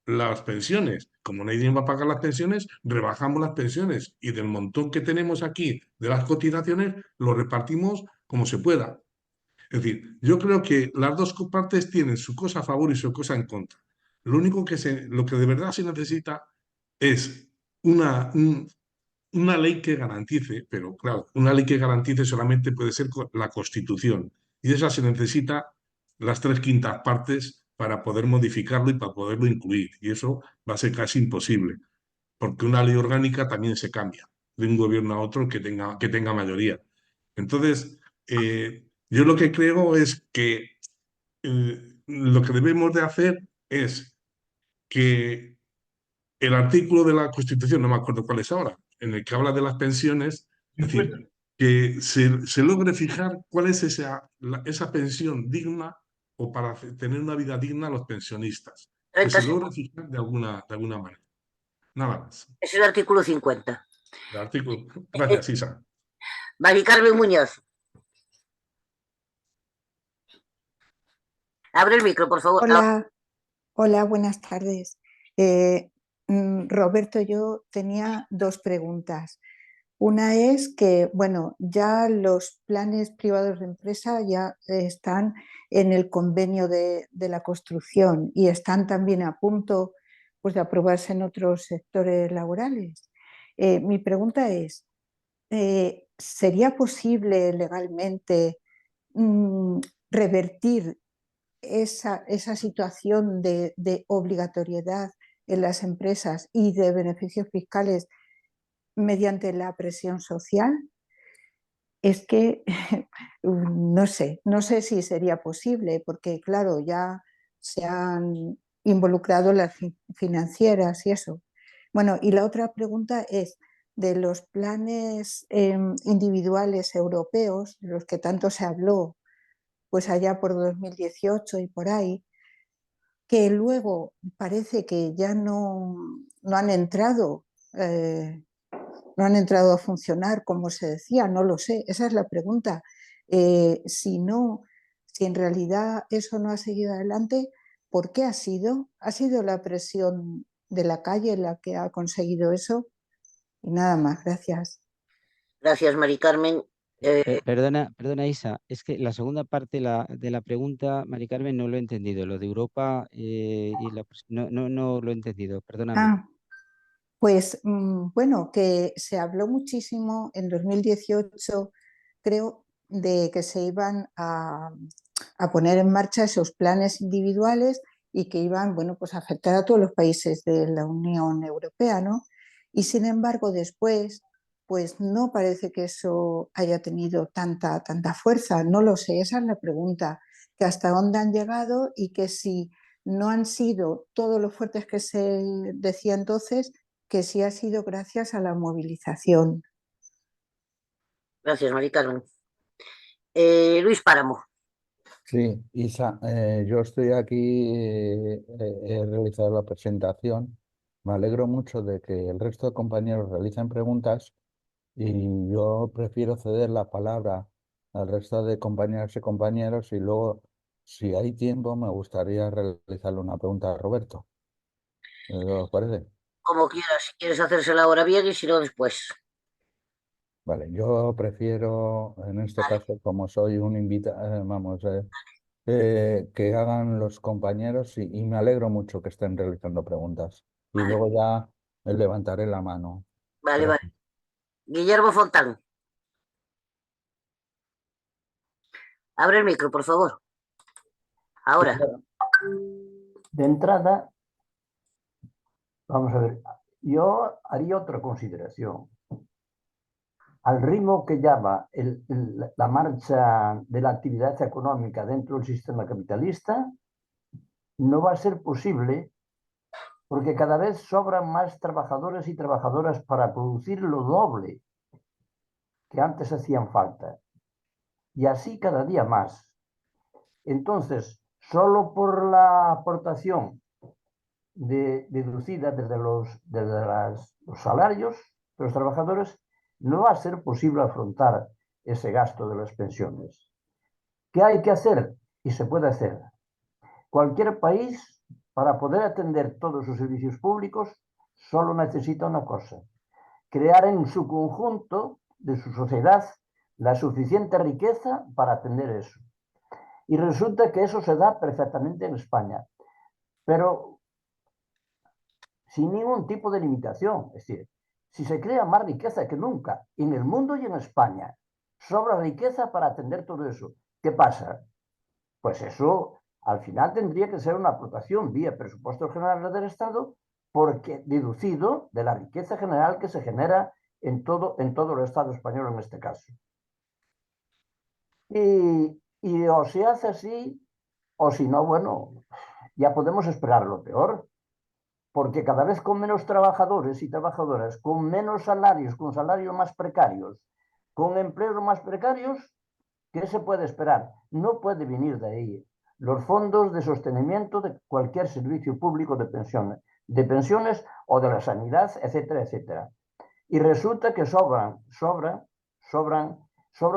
las pensiones. Como no hay dinero para pagar las pensiones, rebajamos las pensiones y del montón que tenemos aquí de las cotizaciones lo repartimos como se pueda. Es decir, yo creo que las dos partes tienen su cosa a favor y su cosa en contra. Lo único lo que de verdad se necesita es una ley que garantice, pero claro, una ley que garantice solamente puede ser la Constitución. Y esa se necesita las 3/5 partes para poder modificarlo y para poderlo incluir. Y eso va a ser casi imposible, porque una ley orgánica también se cambia de un gobierno a otro que tenga mayoría. Entonces, yo lo que creo es que lo que debemos de hacer es que el artículo de la Constitución, no me acuerdo cuál es ahora, en el que habla de las pensiones, es decir, que se logre fijar cuál es esa pensión digna o para tener una vida digna a los pensionistas. Que 30 se logre segundos. fijar de alguna manera. Nada más. Es el artículo 50. El artículo. Gracias, Isa. Mari Carmen Muñoz. Abre el micro, por favor. Hola, buenas tardes. Roberto, yo tenía dos preguntas. Una es que, bueno, ya los planes privados de empresa ya están en el convenio de la construcción y están también a punto, pues, de aprobarse en otros sectores laborales. Mi pregunta es, ¿sería posible legalmente revertir esa situación de obligatoriedad en las empresas y de beneficios fiscales mediante la presión social? Es que no sé si sería posible, porque claro, ya se han involucrado las financieras y eso. Bueno, y la otra pregunta es, de los planes individuales europeos, de los que tanto se habló, pues allá por 2018 y por ahí, que luego parece que ya no han entrado, no han entrado a funcionar como se decía, no lo sé, esa es la pregunta. Si en realidad eso no ha seguido adelante, ¿por qué ha sido? ¿Ha sido la presión de la calle la que ha conseguido eso? Y nada más, gracias. Gracias, Mari Carmen. Perdona, Isa, es que la segunda parte de la pregunta, Mari Carmen, no lo he entendido. Lo de Europa no lo he entendido, perdóname. Pues bueno, que se habló muchísimo en 2018, creo, de que se iban a poner en marcha esos planes individuales y que iban, bueno, pues a afectar a todos los países de la Unión Europea, ¿no? Y sin embargo, después, pues no parece que eso haya tenido tanta fuerza, no lo sé, esa es la pregunta, que hasta dónde han llegado y que si no han sido todos los fuertes que se decía entonces, que sí ha sido gracias a la movilización. Gracias, Mari Carmen. Luis Páramo. Sí, Isa, yo estoy aquí, he realizado la presentación. Me alegro mucho de que el resto de compañeros realicen preguntas y yo prefiero ceder la palabra al resto de compañeras y compañeros y luego, si hay tiempo, me gustaría realizarle una pregunta a Roberto. ¿Os parece? Como quieras, si quieres hacérsela ahora bien y si no, después. Vale, yo prefiero, en este caso, como soy un invitado, que hagan los compañeros y me alegro mucho que estén realizando preguntas. Y Vale, luego ya levantaré la mano. vale. Gracias. Guillermo Fontán. Abre el micro, por favor. Ahora. De entrada, vamos a ver, yo haría otra consideración. Al ritmo que llama la marcha de la actividad económica dentro del sistema capitalista, no va a ser posible porque cada vez sobran más trabajadores y trabajadoras para producir lo doble que antes hacían falta. Y así cada día más. Entonces, solo por la aportación deducida desde los salarios de los trabajadores, no va a ser posible afrontar ese gasto de las pensiones. ¿Qué hay que hacer? Y se puede hacer. Cualquier país, para poder atender todos sus servicios públicos, solo necesita una cosa: crear en su conjunto de su sociedad la suficiente riqueza para atender eso. Y resulta que eso se da perfectamente en España, pero sin ningún tipo de limitación. Es decir, si se crea más riqueza que nunca en el mundo y en España, sobra riqueza para atender todo eso. ¿Qué pasa? Pues eso al final tendría que ser una aportación vía presupuestos generales del Estado, porque deducido de la riqueza general que se genera en todo el Estado español en este caso. Y o se hace así, o si no, bueno, ya podemos esperar lo peor, porque cada vez con menos trabajadores y trabajadoras, con menos salarios, con salarios más precarios, con empleos más precarios, ¿qué se puede esperar? No puede venir de ahí los fondos de sostenimiento de cualquier servicio público de pensiones o de la sanidad, etcétera, etcétera. Y resulta que sobra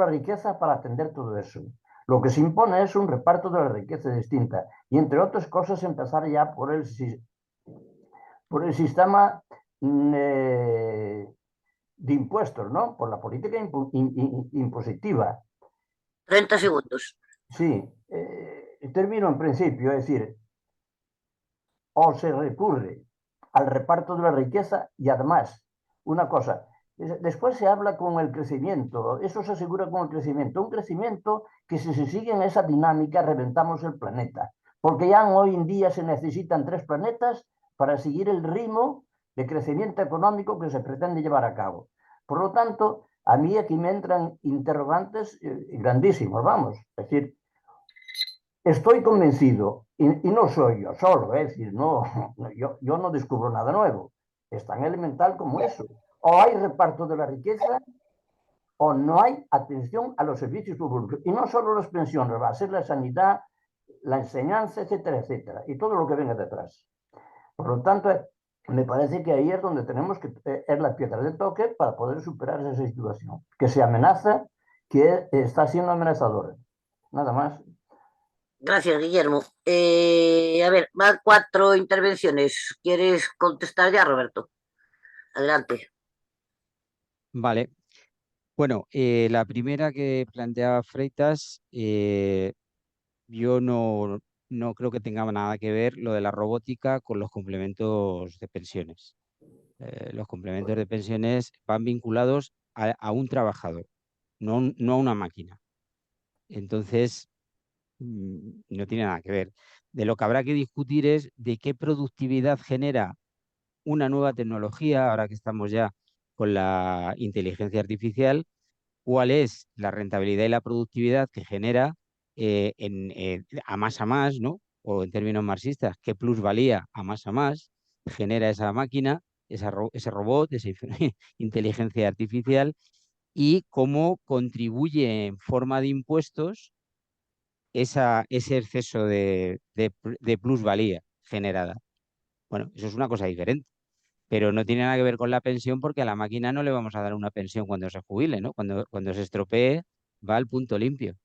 riqueza para atender todo eso. Lo que se impone es un reparto de la riqueza distinta y, entre otras cosas, empezar ya por el sistema de impuestos, ¿no? Por la política impositiva. 30 segundos. Sí, termino en principio, es decir, o se recurre al reparto de la riqueza y además, una cosa, después se habla con el crecimiento, eso se asegura con el crecimiento, un crecimiento que si se sigue en esa dinámica reventamos el planeta, porque ya hoy en día se necesitan 3 planetas para seguir el ritmo de crecimiento económico que se pretende llevar a cabo. Por lo tanto, a mí aquí me entran interrogantes grandísimos, vamos, es decir, estoy convencido, y no soy yo solo, es decir, yo no descubro nada nuevo, es tan elemental como eso. O hay reparto de la riqueza o no hay atención a los servicios públicos. Y no solo las pensiones, va a ser la sanidad, la enseñanza, etcétera, etcétera, y todo lo que venga detrás. Por lo tanto, me parece que ahí es donde tenemos que es la piedra de toque para poder superar esa situación, que se amenaza, que está siendo amenazadora. Nada más. Gracias, Guillermo. A ver, van 4 intervenciones. ¿Quieres contestar ya, Roberto? Adelante. Vale. Bueno, la primera que planteaba Freitas, yo no creo que tenga nada que ver lo de la robótica con los complementos de pensiones. Los complementos de pensiones van vinculados a un trabajador, no a una máquina. Entonces, no tiene nada que ver. De lo que habrá que discutir es de qué productividad genera una nueva tecnología, ahora que estamos ya con la inteligencia artificial, cuál es la rentabilidad y la productividad que genera a más, ¿no? O en términos marxistas, qué plusvalía a más genera esa máquina, ese robot, esa inteligencia artificial, y cómo contribuye en forma de impuestos ese exceso de plusvalía generada. Bueno, eso es una cosa diferente, pero no tiene nada que ver con la pensión, porque a la máquina no le vamos a dar una pensión cuando se jubile, ¿no? Cuando se estropee, va al punto limpio.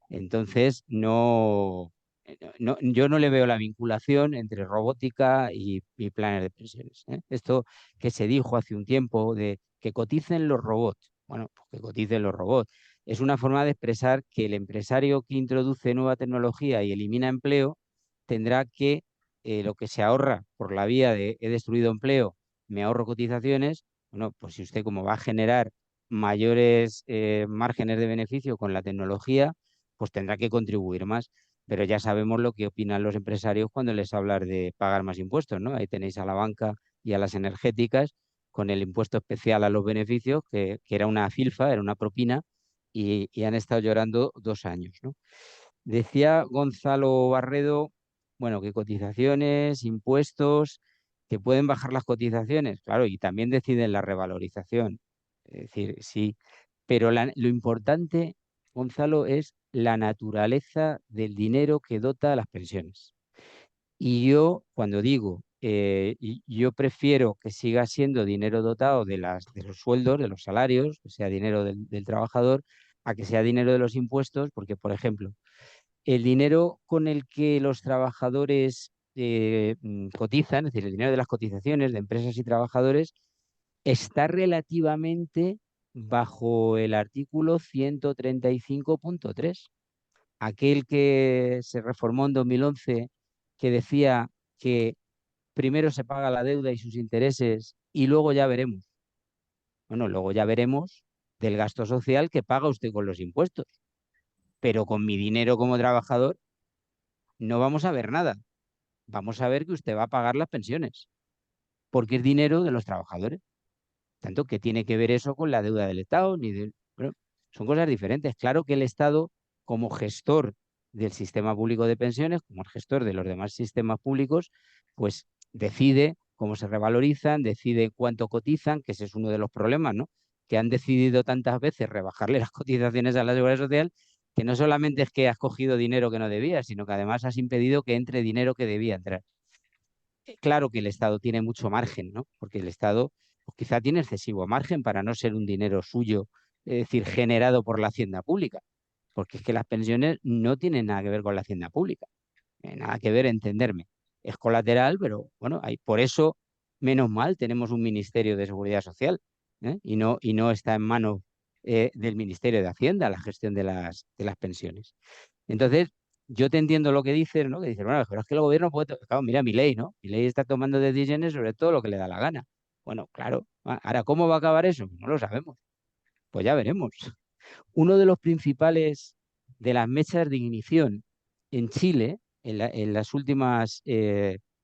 Entonces, yo no le veo la vinculación entre robótica y planes de pensiones, ¿eh? Esto que se dijo hace un tiempo de que coticen los robots. Bueno, pues que coticen los robots. Es una forma de expresar que el empresario que introduce nueva tecnología y elimina empleo tendrá que, lo que se ahorra por la vía de he destruido empleo, me ahorro cotizaciones. Bueno, pues si usted como va a generar mayores márgenes de beneficio con la tecnología, pues tendrá que contribuir más. Pero ya sabemos lo que opinan los empresarios cuando les hablas de pagar más impuestos, ¿no? Ahí tenéis a la banca y a las energéticas con el impuesto especial a los beneficios, que era una filfa, era una propina, y han estado llorando 2 años, ¿no? Decía Gonzalo Barredo, bueno, que cotizaciones, impuestos, que pueden bajar las cotizaciones, claro, y también deciden la revalorización. Es decir, sí, pero lo importante, Gonzalo, es la naturaleza del dinero que dota a las pensiones. Y yo, cuando digo y yo prefiero que siga siendo dinero dotado de los sueldos, de los salarios, que sea dinero del trabajador, a que sea dinero de los impuestos, porque, por ejemplo, el dinero con el que los trabajadores cotizan, es decir, el dinero de las cotizaciones de empresas y trabajadores, está relativamente bajo el artículo 135.3, aquel que se reformó en 2011, que decía que primero se paga la deuda y sus intereses y luego ya veremos. Bueno, luego ya veremos del gasto social que paga usted con los impuestos, pero con mi dinero como trabajador no vamos a ver nada. Vamos a ver que usted va a pagar las pensiones, porque es dinero de los trabajadores. Tanto que tiene que ver eso con la deuda del Estado, bueno, son cosas diferentes. Claro que el Estado, como gestor del sistema público de pensiones, como el gestor de los demás sistemas públicos, pues decide cómo se revalorizan, decide cuánto cotizan, que ese es uno de los problemas, ¿no? Que han decidido tantas veces rebajarle las cotizaciones a la Seguridad Social, que no solamente es que has cogido dinero que no debías, sino que además has impedido que entre dinero que debía entrar. Claro que el Estado tiene mucho margen, ¿no? Porque el Estado pues, quizá tiene excesivo margen para no ser un dinero suyo, es decir, generado por la hacienda pública, porque es que las pensiones no tienen nada que ver con la hacienda pública, nada que ver, entenderme. Es colateral, pero bueno, por eso, menos mal, tenemos un Ministerio de Seguridad Social, ¿eh? Y no está en manos del Ministerio de Hacienda la gestión de las pensiones. Entonces, yo te entiendo lo que dices, ¿no? Que dices, bueno, pero es que el gobierno puede... Claro, mira, Milei, ¿no? Milei está tomando decisiones sobre todo lo que le da la gana. Bueno, claro. Ahora, ¿cómo va a acabar eso? No lo sabemos. Pues ya veremos. Uno de los principales de las mechas de ignición en Chile, en las últimas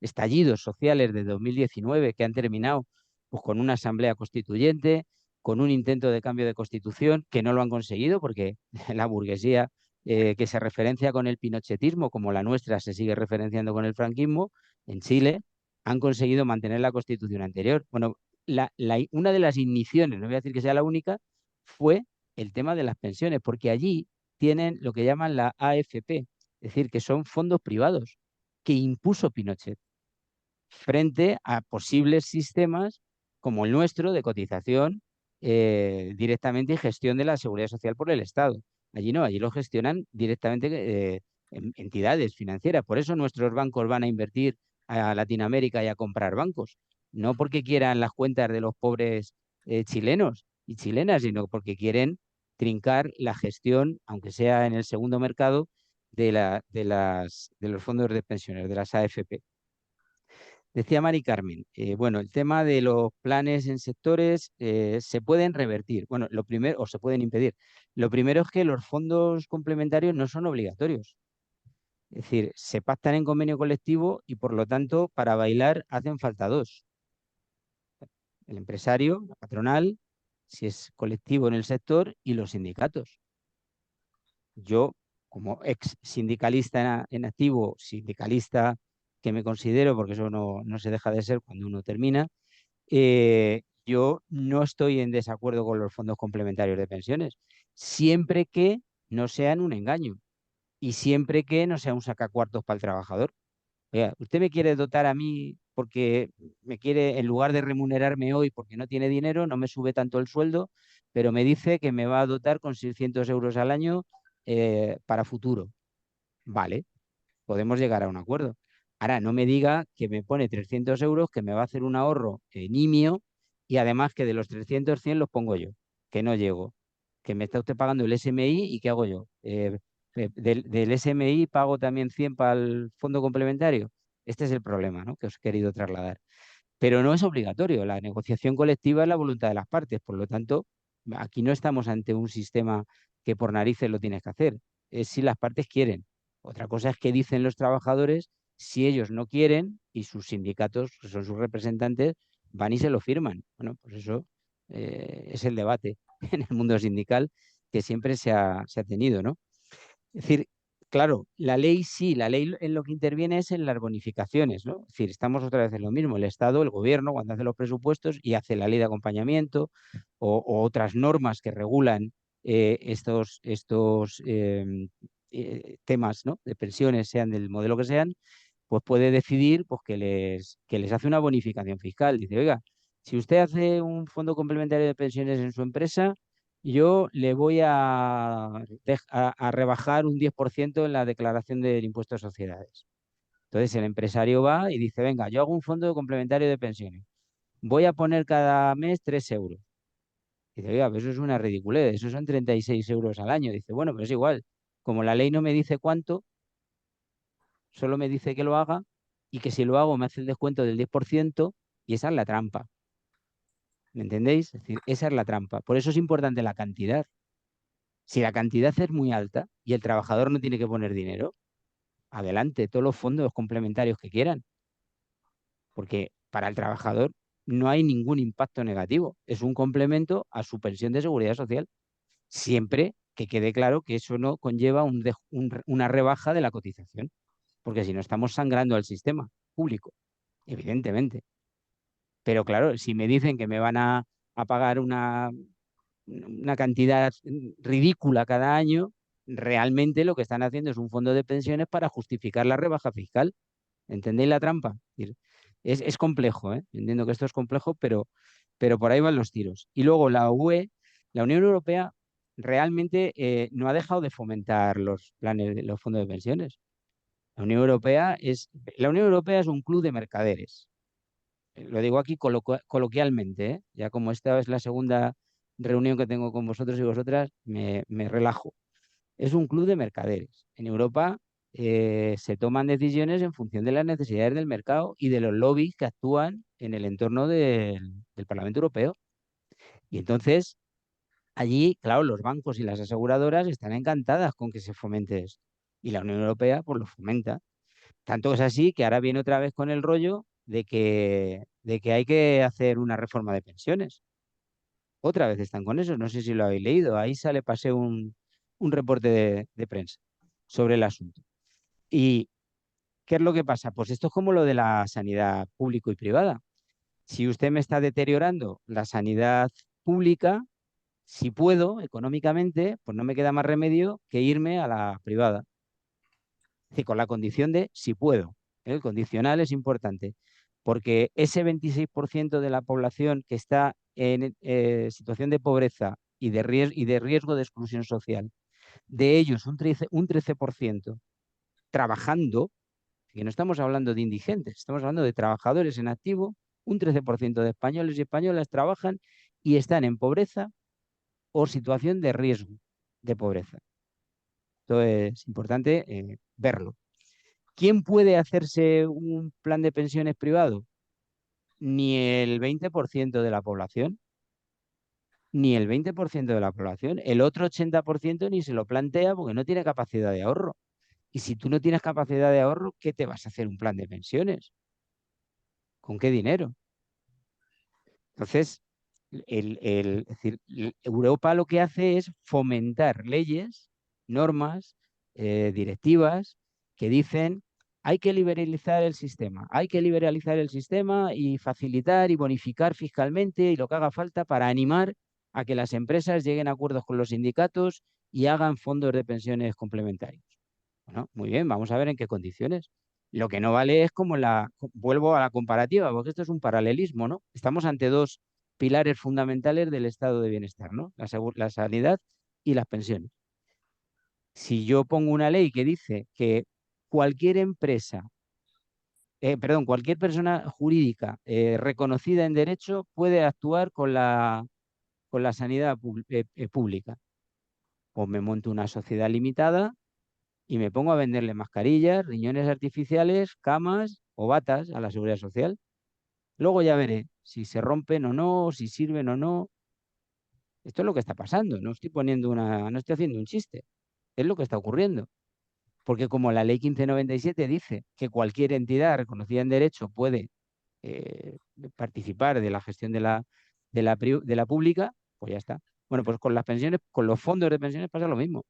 estallidos sociales de 2019 que han terminado pues, con una asamblea constituyente, con un intento de cambio de constitución que no lo han conseguido porque la burguesía que se referencia con el pinochetismo, como la nuestra se sigue referenciando con el franquismo, en Chile han conseguido mantener la constitución anterior. Bueno, una de las igniciones, no voy a decir que sea la única, fue el tema de las pensiones, porque allí tienen lo que llaman la AFP, es decir, que son fondos privados que impuso Pinochet frente a posibles sistemas como el nuestro de cotización directamente y gestión de la seguridad social por el Estado. Allí no, allí lo gestionan directamente entidades financieras. Por eso nuestros bancos van a invertir a Latinoamérica y a comprar bancos. No porque quieran las cuentas de los pobres chilenos y chilenas, sino porque quieren trincar la gestión, aunque sea en el segundo mercado, de los fondos de pensiones, de las AFP. Decía Mari Carmen, bueno, el tema de los planes en sectores se pueden revertir. Bueno, lo primero, o se pueden impedir. Lo primero es que los fondos complementarios no son obligatorios. Es decir, se pactan en convenio colectivo y por lo tanto para bailar hacen falta dos. El empresario, la patronal, si es colectivo en el sector, y los sindicatos. Yo, como ex sindicalista en activo, sindicalista que me considero, porque eso no se deja de ser cuando uno termina, yo no estoy en desacuerdo con los fondos complementarios de pensiones, siempre que no sean un engaño y siempre que no sea un sacacuartos para el trabajador. Oiga, usted me quiere dotar a mí porque me quiere, en lugar de remunerarme hoy porque no tiene dinero, no me sube tanto el sueldo, pero me dice que me va a dotar con 600 euros al año para futuro. Vale, podemos llegar a un acuerdo. Ahora, no me diga que me pone 300 euros, que me va a hacer un ahorro nimio y además que de los 300, 100 los pongo yo, que no llego, que me está usted pagando el SMI y ¿qué hago yo? Del SMI pago también 100 para el fondo complementario. Este es el problema, ¿no? Que os he querido trasladar. Pero no es obligatorio. La negociación colectiva es la voluntad de las partes. Por lo tanto, aquí no estamos ante un sistema que por narices lo tienes que hacer. Es si las partes quieren. Otra cosa es que dicen los trabajadores si ellos no quieren y sus sindicatos, que son sus representantes, van y se lo firman. Bueno, pues eso es el debate en el mundo sindical que siempre se ha tenido, ¿no? Es decir, claro, la ley sí, la ley en lo que interviene es en las bonificaciones, ¿no? Es decir, estamos otra vez en lo mismo, el Estado, el gobierno, cuando hace los presupuestos y hace la ley de acompañamiento o otras normas que regulan estos temas, ¿no? De pensiones, sean del modelo que sean, pues puede decidir pues, que les hace una bonificación fiscal. Dice, oiga, si usted hace un fondo complementario de pensiones en su empresa, yo le voy a rebajar un 10% en la declaración del impuesto de sociedades. Entonces el empresario va y dice, venga, yo hago un fondo complementario de pensiones. Voy a poner cada mes 3 euros. Dice, oiga, pues eso es una ridiculez, eso son 36 euros al año. Dice, bueno, pero es igual. Como la ley no me dice cuánto, solo me dice que lo haga y que si lo hago me hace el descuento del 10% y esa es la trampa. ¿Me entendéis? Es decir, esa es la trampa. Por eso es importante la cantidad. Si la cantidad es muy alta y el trabajador no tiene que poner dinero, adelante, todos los fondos complementarios que quieran, porque para el trabajador no hay ningún impacto negativo. Es un complemento a su pensión de seguridad social, siempre que quede claro que eso no conlleva una rebaja de la cotización, porque si no estamos sangrando al sistema público, evidentemente. Pero claro, si me dicen que me van a pagar una cantidad ridícula cada año, realmente lo que están haciendo es un fondo de pensiones para justificar la rebaja fiscal. ¿Entendéis la trampa? Es complejo, ¿eh? Entiendo que esto es complejo, pero por ahí van los tiros. Y luego la UE, la Unión Europea, realmente no ha dejado de fomentar los planes de los fondos de pensiones. La Unión Europea es un club de mercaderes. Lo digo aquí coloquialmente, ¿eh? Ya como esta es la segunda reunión que tengo con vosotros y vosotras, me relajo. Es un club de mercaderes. En Europa se toman decisiones en función de las necesidades del mercado y de los lobbies que actúan en el entorno del Parlamento Europeo. Y entonces, allí, claro, los bancos y las aseguradoras están encantadas con que se fomente esto. Y la Unión Europea, pues lo fomenta. Tanto es así que ahora viene otra vez con el rollo de que hay que hacer una reforma de pensiones. Otra vez están con eso, no sé si lo habéis leído. Ahí pasé un reporte de prensa sobre el asunto. ¿Y qué es lo que pasa? Pues esto es como lo de la sanidad pública y privada. Si usted me está deteriorando la sanidad pública, si puedo económicamente, pues no me queda más remedio que irme a la privada. Es decir, con la condición de si puedo. El condicional es importante, porque ese 26% de la población que está en situación de pobreza y de riesgo de exclusión social, de ellos un 13% trabajando, que no estamos hablando de indigentes, estamos hablando de trabajadores en activo, un 13% de españoles y españolas trabajan y están en pobreza o situación de riesgo de pobreza. Esto es importante verlo. ¿Quién puede hacerse un plan de pensiones privado? Ni el 20% de la población, ni el 20% de la población. El otro 80% ni se lo plantea porque no tiene capacidad de ahorro. Y si tú no tienes capacidad de ahorro, ¿qué te vas a hacer un plan de pensiones? ¿Con qué dinero? Entonces, es decir, Europa lo que hace es fomentar leyes, normas, directivas que dicen hay que liberalizar el sistema y facilitar y bonificar fiscalmente y lo que haga falta para animar a que las empresas lleguen a acuerdos con los sindicatos y hagan fondos de pensiones complementarios. Bueno, muy bien, vamos a ver en qué condiciones. Lo que no vale es vuelvo a la comparativa, porque esto es un paralelismo, ¿no? Estamos ante dos pilares fundamentales del estado de bienestar, ¿no? La sanidad y las pensiones. Si yo pongo una ley que dice que cualquier empresa, cualquier persona jurídica reconocida en derecho puede actuar con la sanidad pública, pues me monto una sociedad limitada y me pongo a venderle mascarillas, riñones artificiales, camas o batas a la seguridad social. Luego ya veré si se rompen o no, si sirven o no. Esto es lo que está pasando. No estoy haciendo un chiste. Es lo que está ocurriendo. Porque como la ley 1597 dice que cualquier entidad reconocida en derecho puede participar de la gestión de la pública, pues ya está. Bueno, pues con las pensiones, con los fondos de pensiones pasa lo mismo.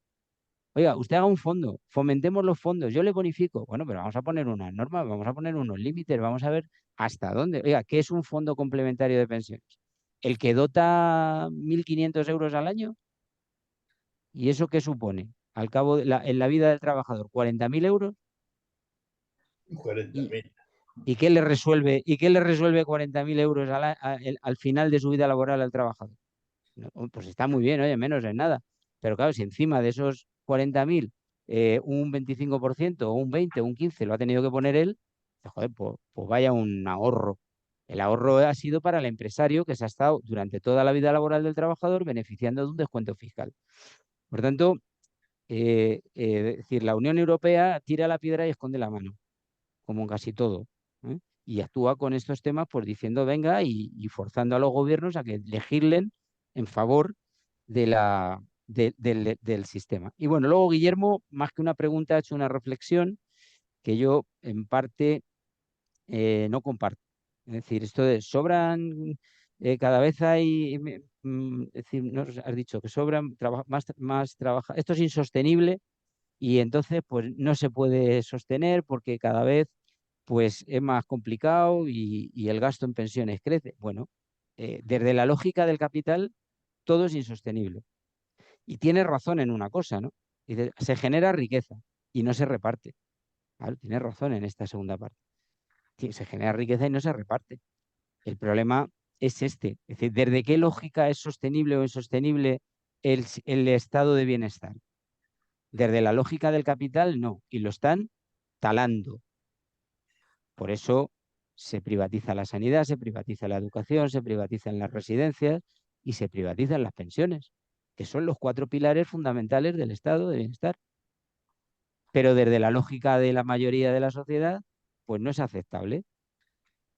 Oiga, usted haga un fondo, fomentemos los fondos, yo le bonifico. Bueno, pero vamos a poner unas normas, vamos a poner unos límites, vamos a ver hasta dónde. Oiga, ¿qué es un fondo complementario de pensiones? ¿El que dota 1.500 euros al año? ¿Y eso qué supone? Al cabo en la vida del trabajador, 40.000 euros. 40.000. ¿Y qué le resuelve? ¿Y qué le resuelve 40.000 euros al final de su vida laboral al trabajador? No, pues está muy bien, oye, menos es nada. Pero claro, si encima de esos 40.000, un 25% o un 20 o un 15 lo ha tenido que poner él, joder, pues vaya un ahorro. El ahorro ha sido para el empresario que se ha estado durante toda la vida laboral del trabajador beneficiando de un descuento fiscal. Por tanto, es decir, la Unión Europea tira la piedra y esconde la mano, como en casi todo, ¿eh? Y actúa con estos temas pues diciendo venga y forzando a los gobiernos a que legislen en favor del sistema. Y bueno, luego Guillermo, más que una pregunta, ha hecho una reflexión que yo en parte no comparto. Es decir, esto de sobran, cada vez hay, es decir, nos has dicho que sobran más trabajo. Esto es insostenible y entonces pues no se puede sostener porque cada vez pues es más complicado y el gasto en pensiones crece. Bueno, desde la lógica del capital todo es insostenible. Y tiene razón en una cosa, ¿no? Dice, se genera riqueza y no se reparte. Claro, tiene razón en esta segunda parte. Se genera riqueza y no se reparte. El problema es este. Es decir, ¿desde qué lógica es sostenible o insostenible el estado de bienestar? Desde la lógica del capital, no. Y lo están talando. Por eso se privatiza la sanidad, se privatiza la educación, se privatizan las residencias y se privatizan las pensiones, que son los 4 pilares fundamentales del estado de bienestar. Pero desde la lógica de la mayoría de la sociedad, pues no es aceptable.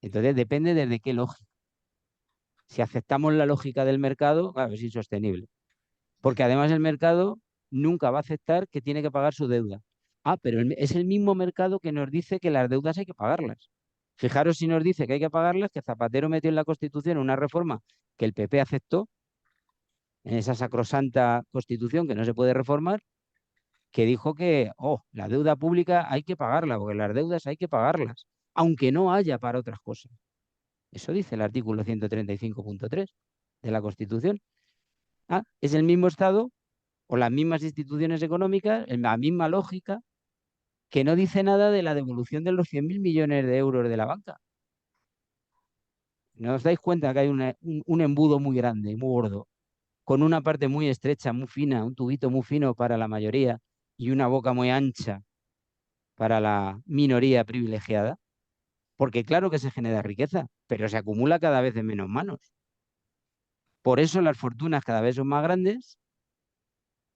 Entonces depende desde qué lógica. Si aceptamos la lógica del mercado, claro, es insostenible. Porque además el mercado nunca va a aceptar que tiene que pagar su deuda. Ah, pero es el mismo mercado que nos dice que las deudas hay que pagarlas. Fijaros si nos dice que hay que pagarlas, que Zapatero metió en la Constitución una reforma que el PP aceptó, en esa sacrosanta Constitución que no se puede reformar, que dijo que, la deuda pública hay que pagarla, porque las deudas hay que pagarlas, aunque no haya para otras cosas. Eso dice el artículo 135.3 de la Constitución. Ah, es el mismo Estado o las mismas instituciones económicas, en la misma lógica, que no dice nada de la devolución de los 100.000 millones de euros de la banca. ¿No os dais cuenta que hay un embudo muy grande, muy gordo, con una parte muy estrecha, muy fina, un tubito muy fino para la mayoría y una boca muy ancha para la minoría privilegiada? Porque claro que se genera riqueza, pero se acumula cada vez en menos manos. Por eso las fortunas cada vez son más grandes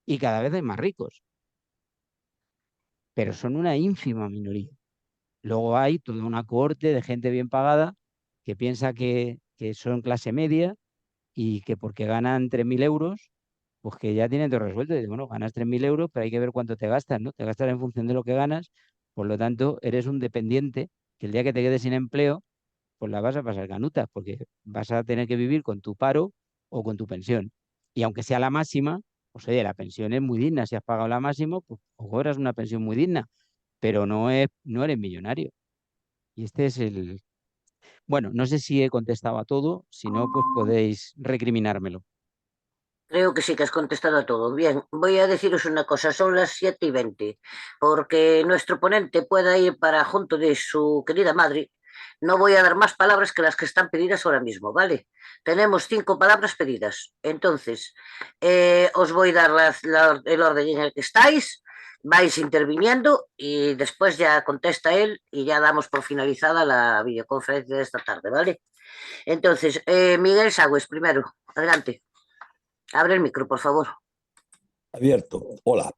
y cada vez hay más ricos. Pero son una ínfima minoría. Luego hay toda una cohorte de gente bien pagada que piensa que son clase media y que porque ganan 3.000 euros, pues que ya tienen todo resuelto. Y dice, bueno, ganas 3.000 euros, pero hay que ver cuánto te gastas, ¿no? Te gastas en función de lo que ganas, por lo tanto, eres un dependiente que el día que te quedes sin empleo, pues la vas a pasar canutas, porque vas a tener que vivir con tu paro o con tu pensión. Y aunque sea la máxima, pues oye, la pensión es muy digna. Si has pagado la máxima, pues cobras una pensión muy digna, pero no eres millonario. Y este es el... Bueno, no sé si he contestado a todo, si no, pues podéis recriminármelo. Creo que sí que has contestado a todo. Bien, voy a deciros una cosa, son las 7:20, porque nuestro ponente pueda ir para junto de su querida madre. No voy a dar más palabras que las que están pedidas ahora mismo, ¿vale? Tenemos 5 palabras pedidas. Entonces, os voy a dar el orden en el que estáis, vais interviniendo y después ya contesta él y ya damos por finalizada la videoconferencia de esta tarde, ¿vale? Entonces, Miguel Sagües, primero, adelante. Abre el micro, por favor. Abierto. Hola.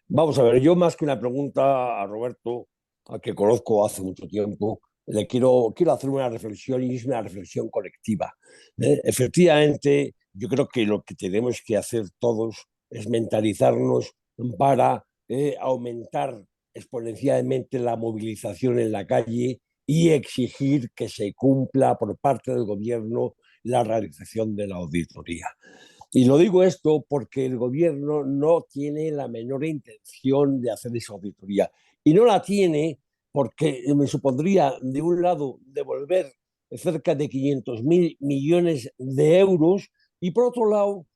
Vamos a ver, yo más que una pregunta a Roberto, a que conozco hace mucho tiempo, le quiero hacer una reflexión y es una reflexión colectiva. Efectivamente, yo creo que lo que tenemos que hacer todos es mentalizarnos para aumentar exponencialmente la movilización en la calle y exigir que se cumpla por parte del gobierno la realización de la auditoría. Y lo digo esto porque el gobierno no tiene la menor intención de hacer esa auditoría. Y no la tiene porque me supondría, de un lado, devolver cerca de 500.000 millones de euros y, por otro lado,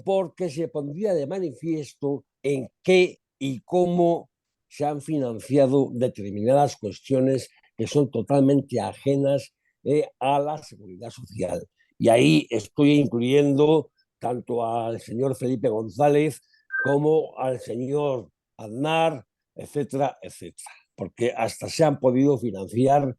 porque se pondría de manifiesto en qué y cómo se han financiado determinadas cuestiones que son totalmente ajenas a la seguridad social. Y ahí estoy incluyendo tanto al señor Felipe González como al señor Aznar, etcétera, etcétera. Porque hasta se han podido financiar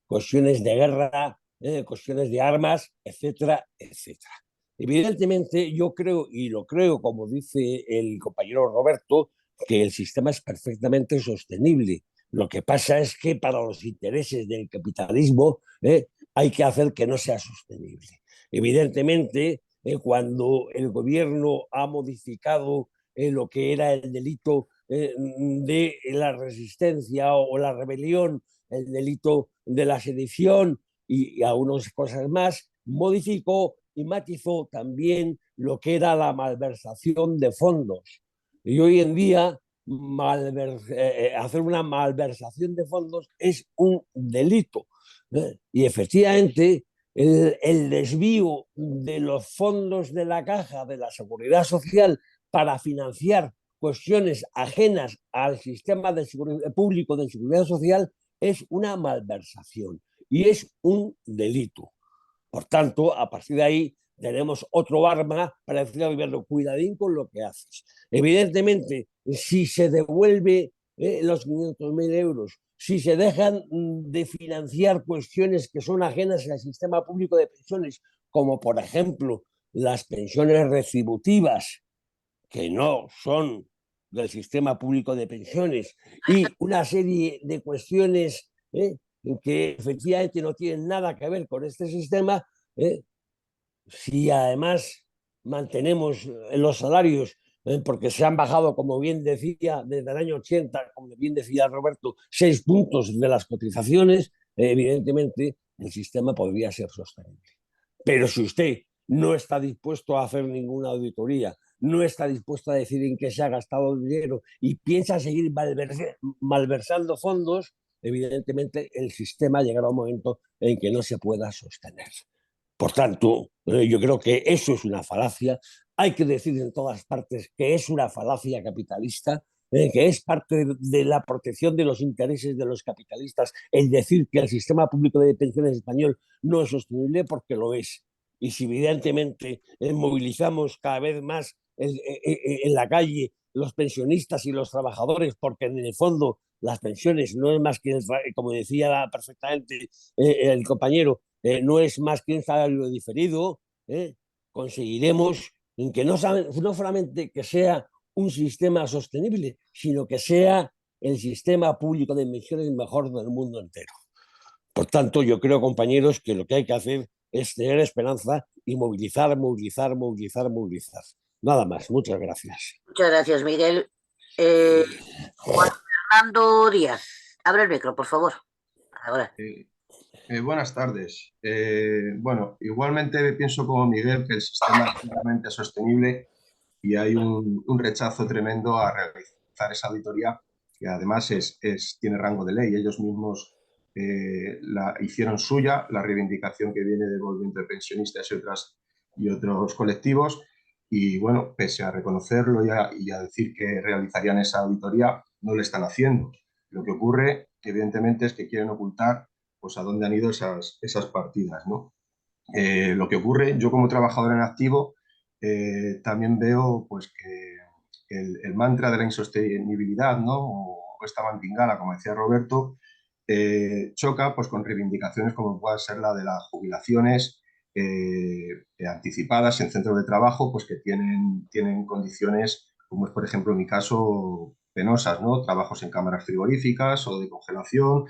cuestiones de guerra, cuestiones de armas, etcétera, etcétera. Evidentemente, yo creo, y lo creo como dice el compañero Roberto, que el sistema es perfectamente sostenible. Lo que pasa es que para los intereses del capitalismo hay que hacer que no sea sostenible. Evidentemente, cuando el gobierno ha modificado lo que era el delito de la resistencia o la rebelión, el delito de la sedición y algunas cosas más, modificó y matizó también lo que era la malversación de fondos. Y hoy en día hacer una malversación de fondos es un delito. Y efectivamente el desvío de los fondos de la caja de la seguridad social para financiar cuestiones ajenas al sistema de público de seguridad social es una malversación y es un delito. Por tanto, a partir de ahí tenemos otro arma para decirle al gobierno, cuidadín con lo que haces. Evidentemente, si se devuelve los 500.000 euros, si se dejan de financiar cuestiones que son ajenas al sistema público de pensiones, como por ejemplo las pensiones retributivas, que no son del sistema público de pensiones, y una serie de cuestiones que efectivamente no tienen nada que ver con este sistema, si además mantenemos los salarios, porque se han bajado, como bien decía, desde el año 80, como bien decía Roberto, 6 puntos de las cotizaciones, evidentemente el sistema podría ser sostenible. Pero si usted no está dispuesto a hacer ninguna auditoría, no está dispuesto a decir en qué se ha gastado el dinero y piensa seguir malversando fondos, evidentemente el sistema llegará a un momento en que no se pueda sostener. Por tanto, yo creo que eso es una falacia. Hay que decir en todas partes que es una falacia capitalista, que es parte de la protección de los intereses de los capitalistas el decir que el sistema público de pensiones español no es sostenible, porque lo es. Y si evidentemente movilizamos cada vez más en la calle los pensionistas y los trabajadores, porque en el fondo las pensiones no es más que, como decía perfectamente el compañero, no es más que un salario diferido, conseguiremos que no solamente que sea un sistema sostenible, sino que sea el sistema público de pensiones mejor del mundo entero. Por tanto, yo creo, compañeros, que lo que hay que hacer es tener esperanza y movilizar, movilizar, movilizar, movilizar. Nada más. Muchas gracias. Muchas gracias, Miguel. Juan Fernando Díaz, abre el micro, por favor. Ahora. Buenas tardes. Bueno, igualmente pienso como Miguel que el sistema es claramente sostenible y hay un rechazo tremendo a realizar esa auditoría, que además tiene rango de ley. Ellos mismos hicieron suya la reivindicación que viene del movimiento de pensionistas y otros colectivos, y bueno, pese a reconocerlo y a decir que realizarían esa auditoría, no lo están haciendo. Lo que ocurre, evidentemente, es que quieren ocultar pues a dónde han ido esas partidas, ¿no? Lo que ocurre, yo como trabajador en activo, también veo pues que el mantra de la insostenibilidad, ¿no? O esta mandingala, como decía Roberto, choca pues con reivindicaciones como puede ser la de las jubilaciones anticipadas en centros de trabajo, pues que tienen condiciones, como es por ejemplo en mi caso, penosas, ¿no? Trabajos en cámaras frigoríficas o de congelación,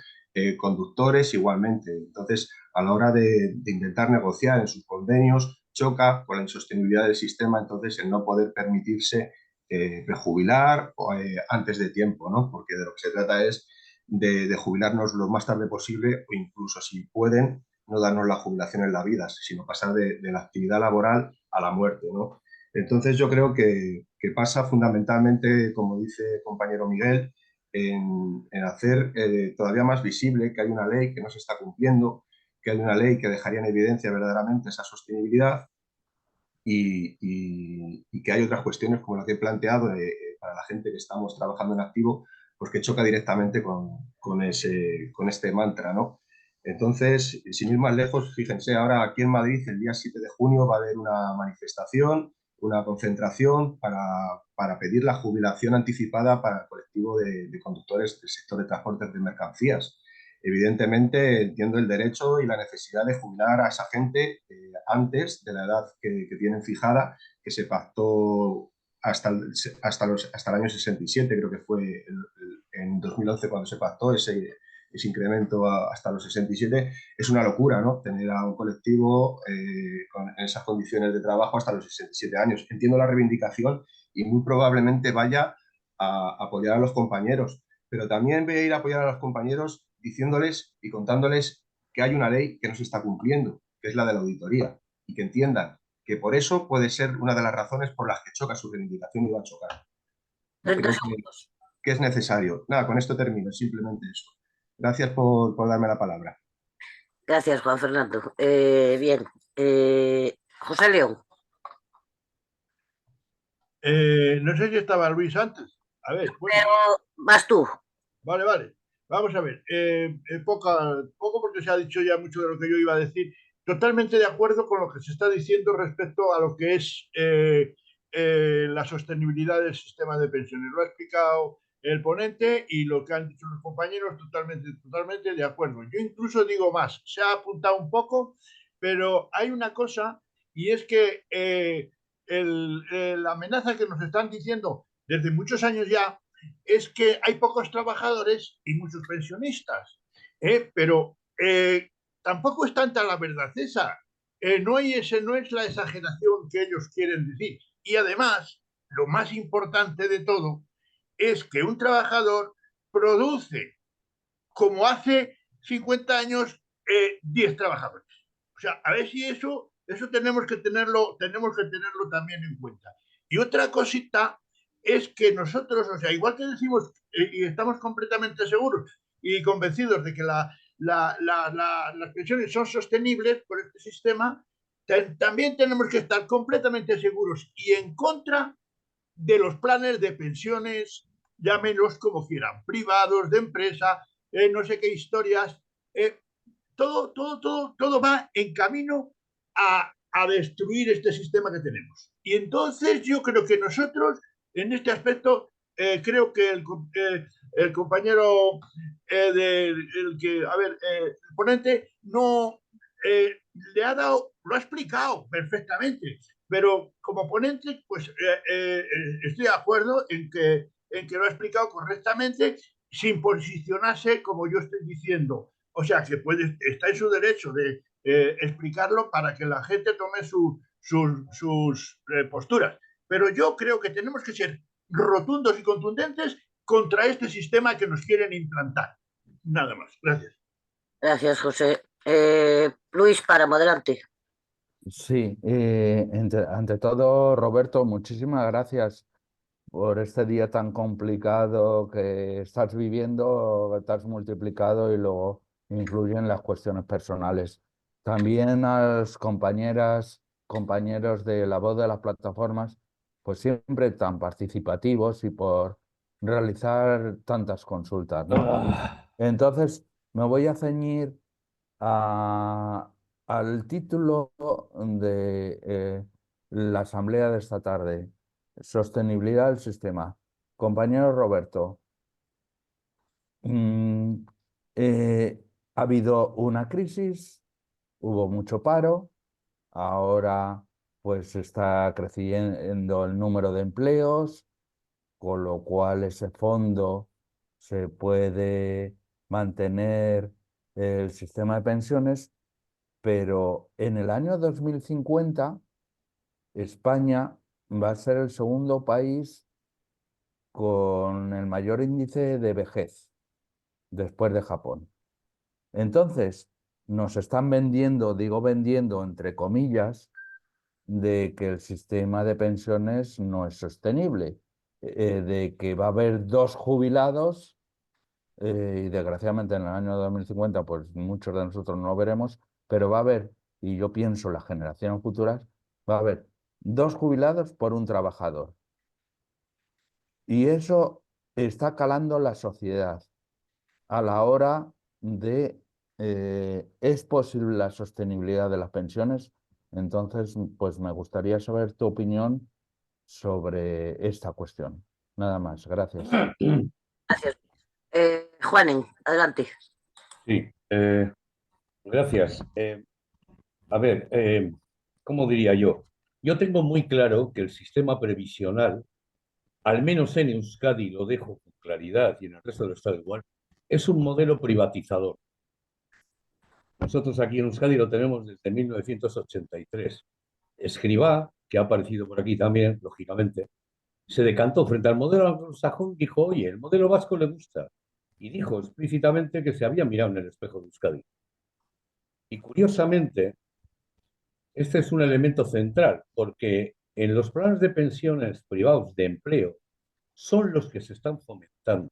conductores igualmente. Entonces, a la hora de intentar negociar en sus convenios, choca con la insostenibilidad del sistema, entonces el no poder permitirse prejubilar antes de tiempo, ¿no? Porque de lo que se trata es de jubilarnos lo más tarde posible, o incluso, si pueden, no darnos la jubilación en la vida, sino pasar de la actividad laboral a la muerte, ¿no? Entonces yo creo que pasa fundamentalmente, como dice el compañero Miguel, en hacer todavía más visible que hay una ley que no se está cumpliendo, que hay una ley que dejaría en evidencia verdaderamente esa sostenibilidad, y que hay otras cuestiones como la que he planteado para la gente que estamos trabajando en activo, pues que choca directamente con este mantra, ¿no? Entonces, sin ir más lejos, fíjense, ahora aquí en Madrid, el día 7 de junio, va a haber una manifestación, una concentración para pedir la jubilación anticipada para el colectivo de conductores del sector de transportes de mercancías. Evidentemente, entiendo el derecho y la necesidad de jubilar a esa gente antes de la edad que tienen fijada, que se pactó hasta el año 67, creo que fue en 2011 cuando se pactó ese incremento hasta los 67. Es una locura, ¿no? Tener a un colectivo en esas condiciones de trabajo hasta los 67 años. Entiendo la reivindicación y muy probablemente vaya a apoyar a los compañeros, pero también voy a ir a apoyar a los compañeros diciéndoles y contándoles que hay una ley que no se está cumpliendo, que es la de la auditoría, y que entiendan que por eso puede ser una de las razones por las que choca su reivindicación y va a chocar. 30 Creo segundos. que es necesario. Nada, con esto termino, simplemente eso. Gracias por darme la palabra. Gracias, Juan Fernando. Bien. José León. No sé si estaba Luis antes. A ver, bueno. Pero vas tú. Vale, vale. Vamos a ver. Poco porque se ha dicho ya mucho de lo que yo iba a decir. Totalmente de acuerdo con lo que se está diciendo respecto a lo que es la sostenibilidad del sistema de pensiones. Lo ha explicado el ponente y lo que han dicho los compañeros, totalmente de acuerdo. Yo incluso digo más, se ha apuntado un poco, pero hay una cosa y es que la amenaza que nos están diciendo desde muchos años ya es que hay pocos trabajadores y muchos pensionistas, pero tampoco es tanta la verdad esa. No es la exageración que ellos quieren decir. Y además, lo más importante de todo es que un trabajador produce, como hace 50 años, 10 trabajadores. O sea, a ver si eso tenemos que tenerlo también en cuenta. Y otra cosita es que nosotros, o sea, igual que decimos y estamos completamente seguros y convencidos de que las pensiones son sostenibles por este sistema, también tenemos que estar completamente seguros y en contra de los planes de pensiones, llámenlos como quieran, privados, de empresa, no sé qué historias. Todo va en camino a destruir este sistema que tenemos. Y entonces yo creo que nosotros, en este aspecto, creo que el compañero el ponente no le ha dado, lo ha explicado perfectamente, pero como ponente, pues estoy de acuerdo en que lo ha explicado correctamente sin posicionarse como yo estoy diciendo. O sea, que está en su derecho de explicarlo para que la gente tome sus posturas. Pero yo creo que tenemos que ser rotundos y contundentes contra este sistema que nos quieren implantar. Nada más. Gracias. Gracias, José. Luis, para adelante. Sí, ante todo, Roberto, muchísimas gracias por este día tan complicado que estás viviendo, que te has multiplicado y luego influyen las cuestiones personales. También a las compañeras, compañeros de La Voz de las Plataformas, pues siempre tan participativos y por realizar tantas consultas, ¿no? Entonces, me voy a ceñir al título de la asamblea de esta tarde. Sostenibilidad del sistema. Compañero Roberto, ha habido una crisis, hubo mucho paro, ahora pues está creciendo el número de empleos, con lo cual ese fondo se puede mantener el sistema de pensiones, pero en el año 2050 España va a ser el segundo país con el mayor índice de vejez, después de Japón. Entonces, nos están vendiendo, digo vendiendo entre comillas, de que el sistema de pensiones no es sostenible, de que va a haber 2 jubilados, y desgraciadamente en el año 2050, pues muchos de nosotros no lo veremos, pero va a haber, y yo pienso las generaciones futuras, va a haber 2 jubilados por un trabajador. Y eso está calando la sociedad a la hora de ¿es posible la sostenibilidad de las pensiones? Entonces, pues me gustaría saber tu opinión sobre esta cuestión. Nada más, gracias. Gracias. Juanen, adelante. Sí, gracias. A ver, ¿cómo diría yo? Yo tengo muy claro que el sistema previsional, al menos en Euskadi, lo dejo con claridad y en el resto del Estado igual, es un modelo privatizador. Nosotros aquí en Euskadi lo tenemos desde 1983. Escrivá, que ha aparecido por aquí también, lógicamente, se decantó frente al modelo anglosajón, dijo, oye, el modelo vasco le gusta. Y dijo explícitamente que se había mirado en el espejo de Euskadi. Y curiosamente, este es un elemento central, porque en los planes de pensiones privados de empleo son los que se están fomentando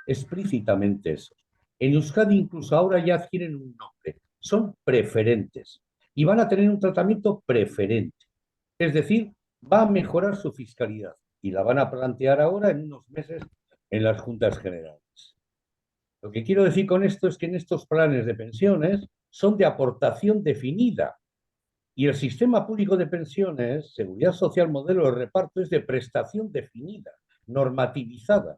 explícitamente eso. En Euskadi incluso ahora ya tienen un nombre, son preferentes y van a tener un tratamiento preferente. Es decir, va a mejorar su fiscalidad y la van a plantear ahora en unos meses en las juntas generales. Lo que quiero decir con esto es que en estos planes de pensiones son de aportación definida y el sistema público de pensiones, seguridad social, modelo de reparto, es de prestación definida, normativizada.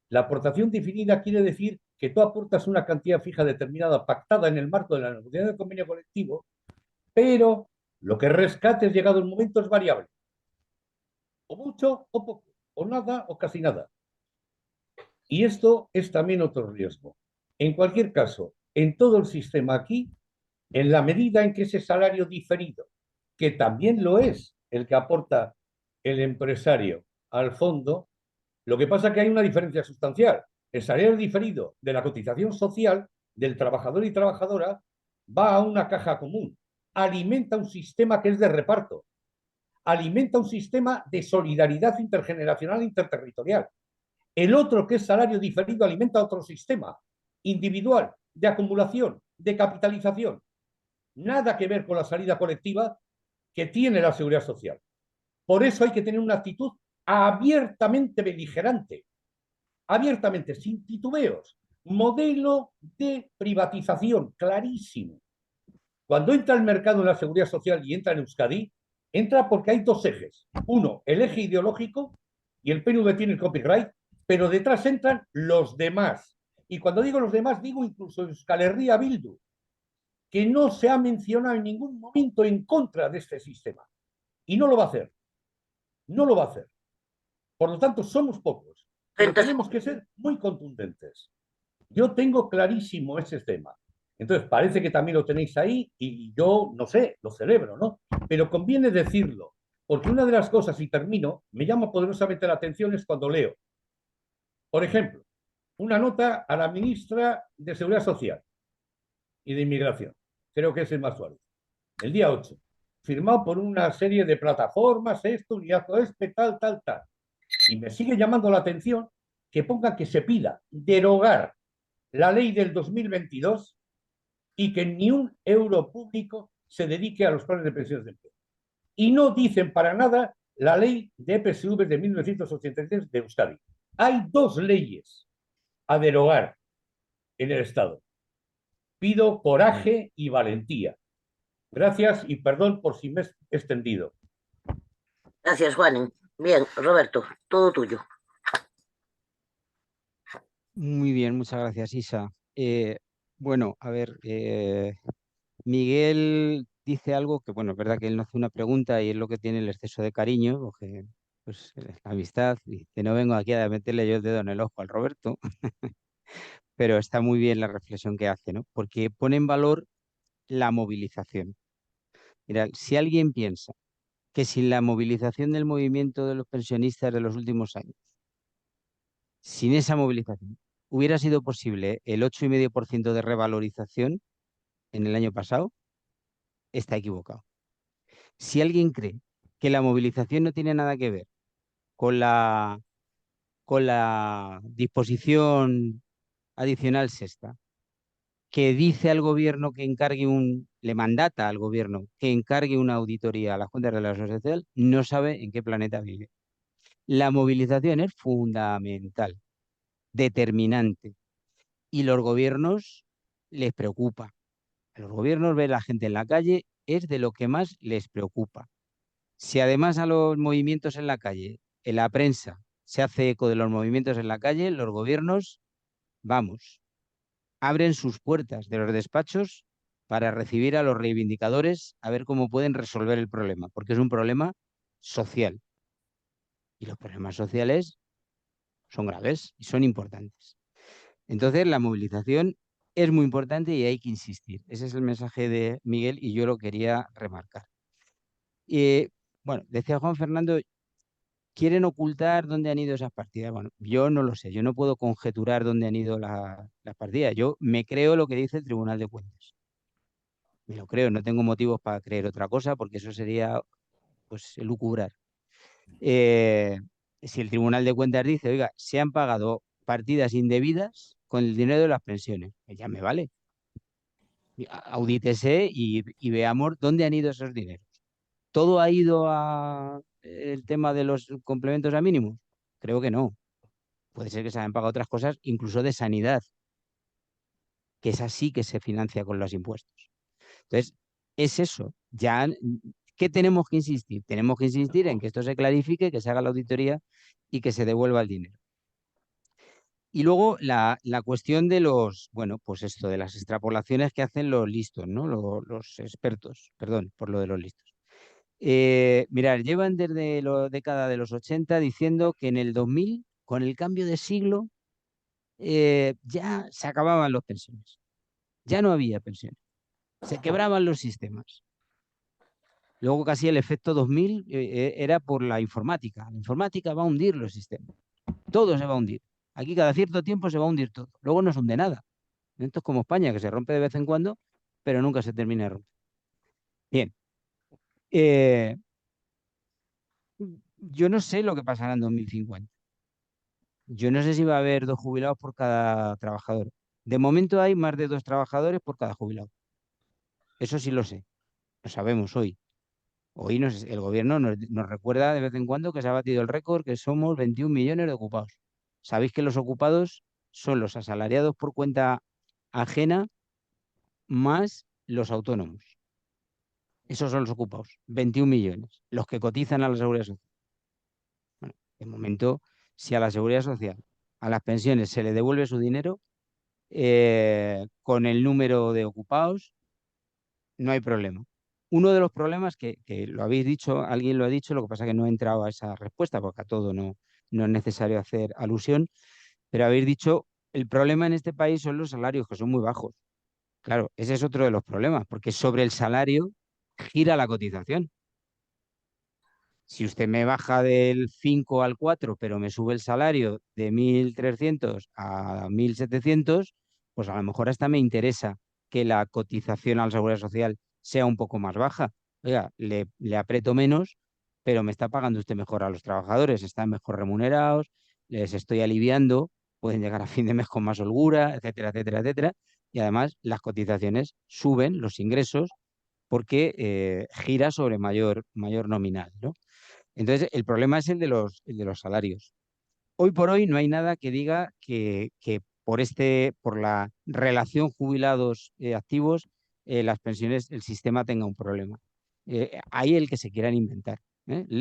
La aportación definida quiere decir que tú aportas una cantidad fija determinada, pactada en el marco de la negociación del convenio colectivo, pero lo que rescates llegado el momento es variable. O mucho o poco, o nada o casi nada. Y esto es también otro riesgo. En cualquier caso, en todo el sistema aquí, en la medida en que ese salario diferido, que también lo es el que aporta el empresario al fondo, lo que pasa es que hay una diferencia sustancial. El salario diferido de la cotización social del trabajador y trabajadora va a una caja común, alimenta un sistema que es de reparto, alimenta un sistema de solidaridad intergeneracional e interterritorial. El otro, que es salario diferido, alimenta otro sistema individual de acumulación, de capitalización. Nada que ver con la salida colectiva que tiene la seguridad social. Por eso hay que tener una actitud abiertamente beligerante, abiertamente, sin titubeos. Modelo de privatización, clarísimo. Cuando entra al mercado de la seguridad social y entra en Euskadi, entra porque hay dos ejes. Uno, el eje ideológico, y el PNV tiene el copyright, pero detrás entran los demás. Y cuando digo los demás, digo incluso Euskal Herria Bildu, que no se ha mencionado en ningún momento en contra de este sistema. Y no lo va a hacer. No lo va a hacer. Por lo tanto, somos pocos. Pero tenemos que ser muy contundentes. Yo tengo clarísimo ese tema. Entonces, parece que también lo tenéis ahí y yo, no sé, lo celebro, ¿no? Pero conviene decirlo, porque una de las cosas, y termino, me llama poderosamente la atención es cuando leo, por ejemplo, una nota a la ministra de Seguridad Social y de Inmigración, creo que es el más suave, el día 8, firmado por una serie de plataformas, esto, unidad OESPE, tal. Y me sigue llamando la atención que ponga que se pida derogar la ley del 2022 y que ni un euro público se dedique a los planes de pensiones de empleo. Y no dicen para nada la ley de EPSV de 1983 de Euskadi. Hay dos leyes a derogar en el Estado. Pido coraje y valentía. Gracias y perdón por si me he extendido. Gracias, Juan. Bien, Roberto, todo tuyo. Muy bien, muchas gracias, Isa. Bueno, a ver, Miguel dice algo que, bueno, es verdad que él no hace una pregunta y es lo que tiene el exceso de cariño, porque, pues, la amistad, dice, no vengo aquí a meterle yo el dedo en el ojo al Roberto, pero está muy bien la reflexión que hace, ¿no? Porque pone en valor la movilización. Mira, si alguien piensa que sin la movilización del movimiento de los pensionistas de los últimos años, sin esa movilización, hubiera sido posible el 8,5% de revalorización en el año pasado, está equivocado. Si alguien cree que la movilización no tiene nada que ver con la disposición adicional sexta, que dice al gobierno que le mandata al gobierno que encargue una auditoría a la Junta de Relaciones Social, no sabe en qué planeta vive. La movilización es fundamental. determinante. Y los gobiernos les preocupa. A los gobiernos ver a la gente en la calle es de lo que más les preocupa. Si además a los movimientos en la calle, en la prensa, se hace eco de los movimientos en la calle, los gobiernos, vamos, abren sus puertas de los despachos para recibir a los reivindicadores a ver cómo pueden resolver el problema, porque es un problema social. Y los problemas sociales son graves y son importantes. Entonces, la movilización es muy importante y hay que insistir. Ese es el mensaje de Miguel y yo lo quería remarcar. Bueno, decía Juan Fernando, ¿quieren ocultar dónde han ido esas partidas? Bueno, yo no lo sé, yo no puedo conjeturar dónde han ido las partidas. Yo me creo lo que dice el Tribunal de Cuentas. Me lo creo, no tengo motivos para creer otra cosa porque eso sería, pues, elucubrar. Si el Tribunal de Cuentas dice, oiga, se han pagado partidas indebidas con el dinero de las pensiones, pues ya me vale. Audítese y veamos dónde han ido esos dineros. ¿Todo ha ido a el tema de los complementos a mínimos? Creo que no. Puede ser que se hayan pagado otras cosas, incluso de sanidad, que es así que se financia con los impuestos. Entonces, es eso. Ya, ¿qué tenemos que insistir? Tenemos que insistir en que esto se clarifique, que se haga la auditoría y que se devuelva el dinero. Y luego la cuestión de los, bueno, pues esto, de las extrapolaciones que hacen los listos, ¿no? Los expertos, perdón, por lo de los listos. Mirad, llevan desde la década de los 80 diciendo que en el 2000, con el cambio de siglo, ya se acababan las pensiones. Ya no había pensiones. Se quebraban los sistemas. Luego casi el efecto 2000 era por la informática. La informática va a hundir los sistemas. Todo se va a hundir. Aquí cada cierto tiempo se va a hundir todo. Luego no se hunde nada. Esto es como España, que se rompe de vez en cuando, pero nunca se termina de romper. Bien. Yo no sé lo que pasará en 2050. Yo no sé si va a haber 2 jubilados por cada trabajador. De momento hay más de 2 trabajadores por cada jubilado. Eso sí lo sé. Lo sabemos hoy. Hoy el gobierno nos recuerda de vez en cuando que se ha batido el récord, que somos 21 millones de ocupados. Sabéis que los ocupados son los asalariados por cuenta ajena más los autónomos. Esos son los ocupados, 21 millones, los que cotizan a la Seguridad Social. Bueno, de momento, si a la Seguridad Social, a las pensiones se le devuelve su dinero, con el número de ocupados, no hay problema. Uno de los problemas que lo habéis dicho, alguien lo ha dicho, lo que pasa es que no he entrado a esa respuesta porque a todo no es necesario hacer alusión, pero habéis dicho, el problema en este país son los salarios, que son muy bajos. Claro, ese es otro de los problemas, porque sobre el salario gira la cotización. Si usted me baja del 5 al 4, pero me sube el salario de 1.300 a 1.700, pues a lo mejor hasta me interesa que la cotización a la Seguridad Social sea un poco más baja. Oiga, le aprieto menos, pero me está pagando usted mejor a los trabajadores, están mejor remunerados, les estoy aliviando, pueden llegar a fin de mes con más holgura, etcétera, etcétera, etcétera. Y además las cotizaciones suben, los ingresos, porque gira sobre mayor nominal, ¿no? Entonces, el problema es el de los salarios. Hoy por hoy no hay nada que diga que por la relación jubilados activos, las pensiones, el sistema tenga un problema. Hay el que se quieran inventar.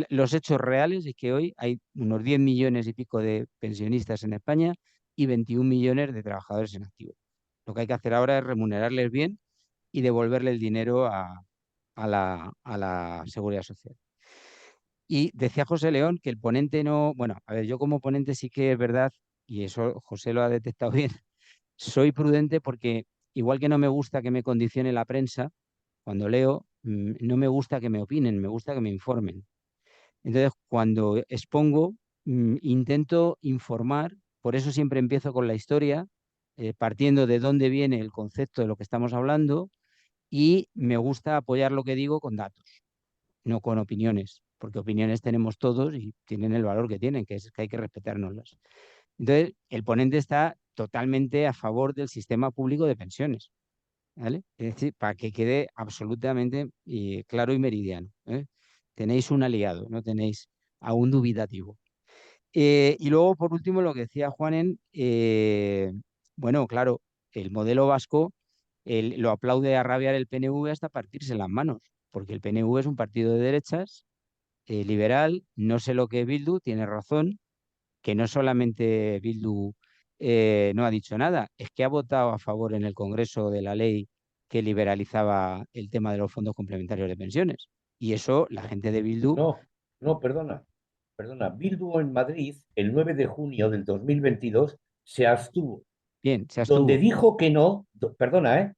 Los hechos reales es que hoy hay unos 10 millones y pico de pensionistas en España y 21 millones de trabajadores en activo. Lo que hay que hacer ahora es remunerarles bien y devolverle el dinero a la Seguridad Social. Y decía José León que el ponente no, bueno, a ver, yo como ponente sí que es verdad, y eso José lo ha detectado bien, soy prudente porque igual que no me gusta que me condicione la prensa, cuando leo, no me gusta que me opinen, me gusta que me informen. Entonces, cuando expongo, intento informar, por eso siempre empiezo con la historia, partiendo de dónde viene el concepto de lo que estamos hablando, y me gusta apoyar lo que digo con datos, no con opiniones, porque opiniones tenemos todos y tienen el valor que tienen, que es que hay que respetárnoslas. Entonces, el ponente está totalmente a favor del sistema público de pensiones, ¿vale? Es decir, para que quede absolutamente claro y meridiano, ¿eh? Tenéis un aliado, no tenéis a un dubitativo. Y luego, por último, lo que decía Juanen, bueno, claro, el modelo vasco lo aplaude a rabiar el PNV hasta partirse las manos, porque el PNV es un partido de derechas, liberal, no sé lo que es Bildu, tiene razón, que no solamente Bildu no ha dicho nada, es que ha votado a favor en el Congreso de la ley que liberalizaba el tema de los fondos complementarios de pensiones. Y eso, la gente de Bildu... No, perdona. Bildu en Madrid, el 9 de junio del 2022, se abstuvo. Bien, se abstuvo. Donde dijo que no,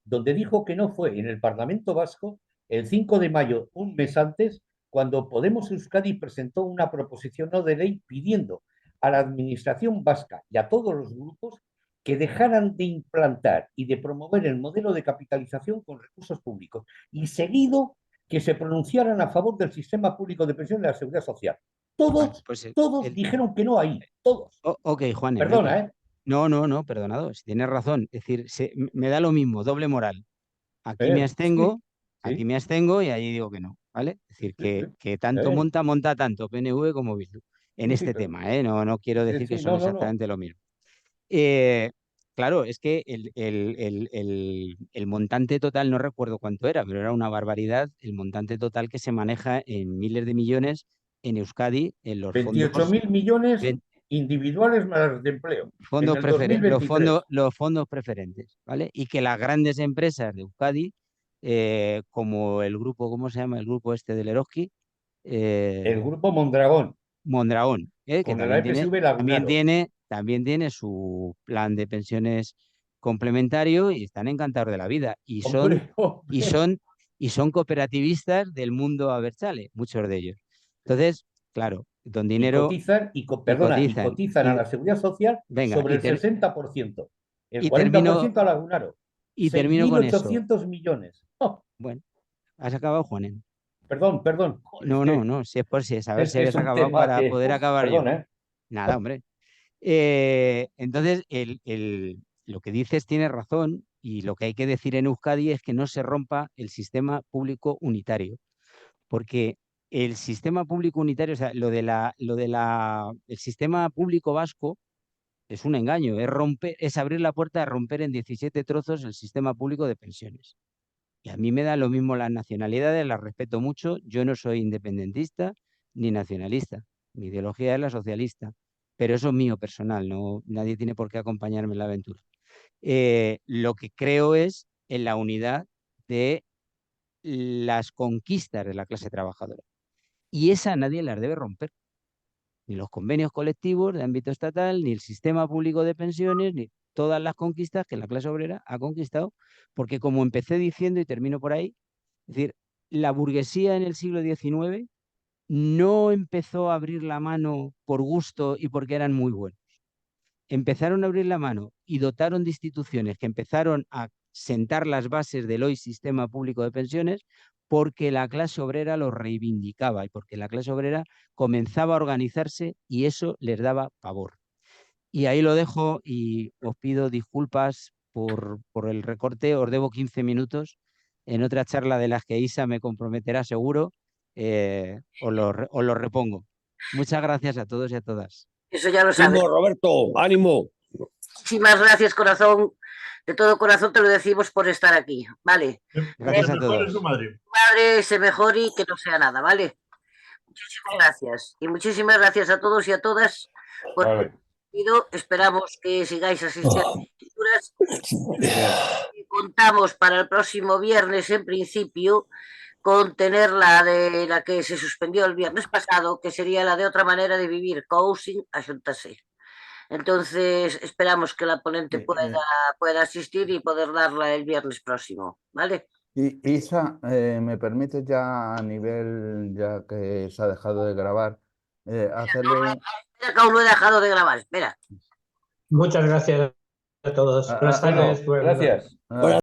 donde dijo que no fue en el Parlamento Vasco el 5 de mayo, un mes antes, cuando Podemos Euskadi presentó una proposición no de ley pidiendo a la administración vasca y a todos los grupos que dejaran de implantar y de promover el modelo de capitalización con recursos públicos y seguido que se pronunciaran a favor del sistema público de pensiones de la Seguridad Social. Todos, todos dijeron que no ahí, todos. Ok, Juan. Perdona, No, perdonado, si tienes razón. Es decir, me da lo mismo, doble moral. Aquí me abstengo, aquí me abstengo y allí digo que no, ¿vale? Es decir, que tanto monta tanto PNV como Bildu en este tema, ¿eh? No quiero decir que son exactamente lo mismo. Claro, es que el montante total, no recuerdo cuánto era, pero era una barbaridad el montante total que se maneja en miles de millones en Euskadi, en los 28.000 millones individuales más de empleo. Los fondos preferentes, ¿vale? Y que las grandes empresas de Euskadi, como el grupo, ¿cómo se llama? El grupo este del Eroski. El grupo Mondragón. Mondragón, que con el EPSV también tiene su plan de pensiones complementario y están encantados de la vida. Y son cooperativistas del mundo abertzale, muchos de ellos. Entonces, claro, don dinero... Y cotizan a la Seguridad Social sobre el 60%. El 40% a Lagunaro. Y termino con eso. 6.800 millones. Oh. Bueno, has acabado, Juanen. Perdón. No, si es por si es a ver si habías acabado para poder acabar yo. Nada, hombre. Entonces, lo que dices tiene razón y lo que hay que decir en Euskadi es que no se rompa el sistema público unitario, porque el sistema público unitario, o sea, el sistema público vasco es un engaño, es abrir la puerta a romper en 17 trozos el sistema público de pensiones. Y a mí me da lo mismo las nacionalidades, las respeto mucho, yo no soy independentista ni nacionalista, mi ideología es la socialista, pero eso es mío personal, nadie tiene por qué acompañarme en la aventura. Lo que creo es en la unidad de las conquistas de la clase trabajadora. Y esa nadie las debe romper. Ni los convenios colectivos de ámbito estatal, ni el sistema público de pensiones, ni todas las conquistas que la clase obrera ha conquistado, porque como empecé diciendo y termino por ahí, es decir, la burguesía en el siglo XIX no empezó a abrir la mano por gusto y porque eran muy buenos. Empezaron a abrir la mano y dotaron de instituciones que empezaron a sentar las bases del hoy sistema público de pensiones porque la clase obrera lo reivindicaba y porque la clase obrera comenzaba a organizarse y eso les daba pavor. Y ahí lo dejo y os pido disculpas por el recorte, os debo 15 minutos. En otra charla de las que Isa me comprometerá seguro, os lo repongo. Muchas gracias a todos y a todas. Eso ya lo sabes. ¡Ánimo, Roberto! ¡Ánimo! Muchísimas gracias, corazón. De todo corazón te lo decimos por estar aquí, ¿vale? Gracias a todos. Tu madre se mejore y que no sea nada, ¿vale? Muchísimas gracias. Y muchísimas gracias a todos y a todas por el video. Esperamos que sigáis asistiendo a las lecturas. Y contamos para el próximo viernes, en principio, con tener la de la que se suspendió el viernes pasado, que sería la de otra manera de vivir, coaching, ayuntase. Entonces, esperamos que la ponente pueda asistir y poder darla el viernes próximo, ¿vale? Y Isa, ¿me permites ya a nivel, ya que se ha dejado de grabar, hacerle... Espera, que aún no he dejado de grabar, espera. Muchas gracias a todos. Buenas tardes. Gracias.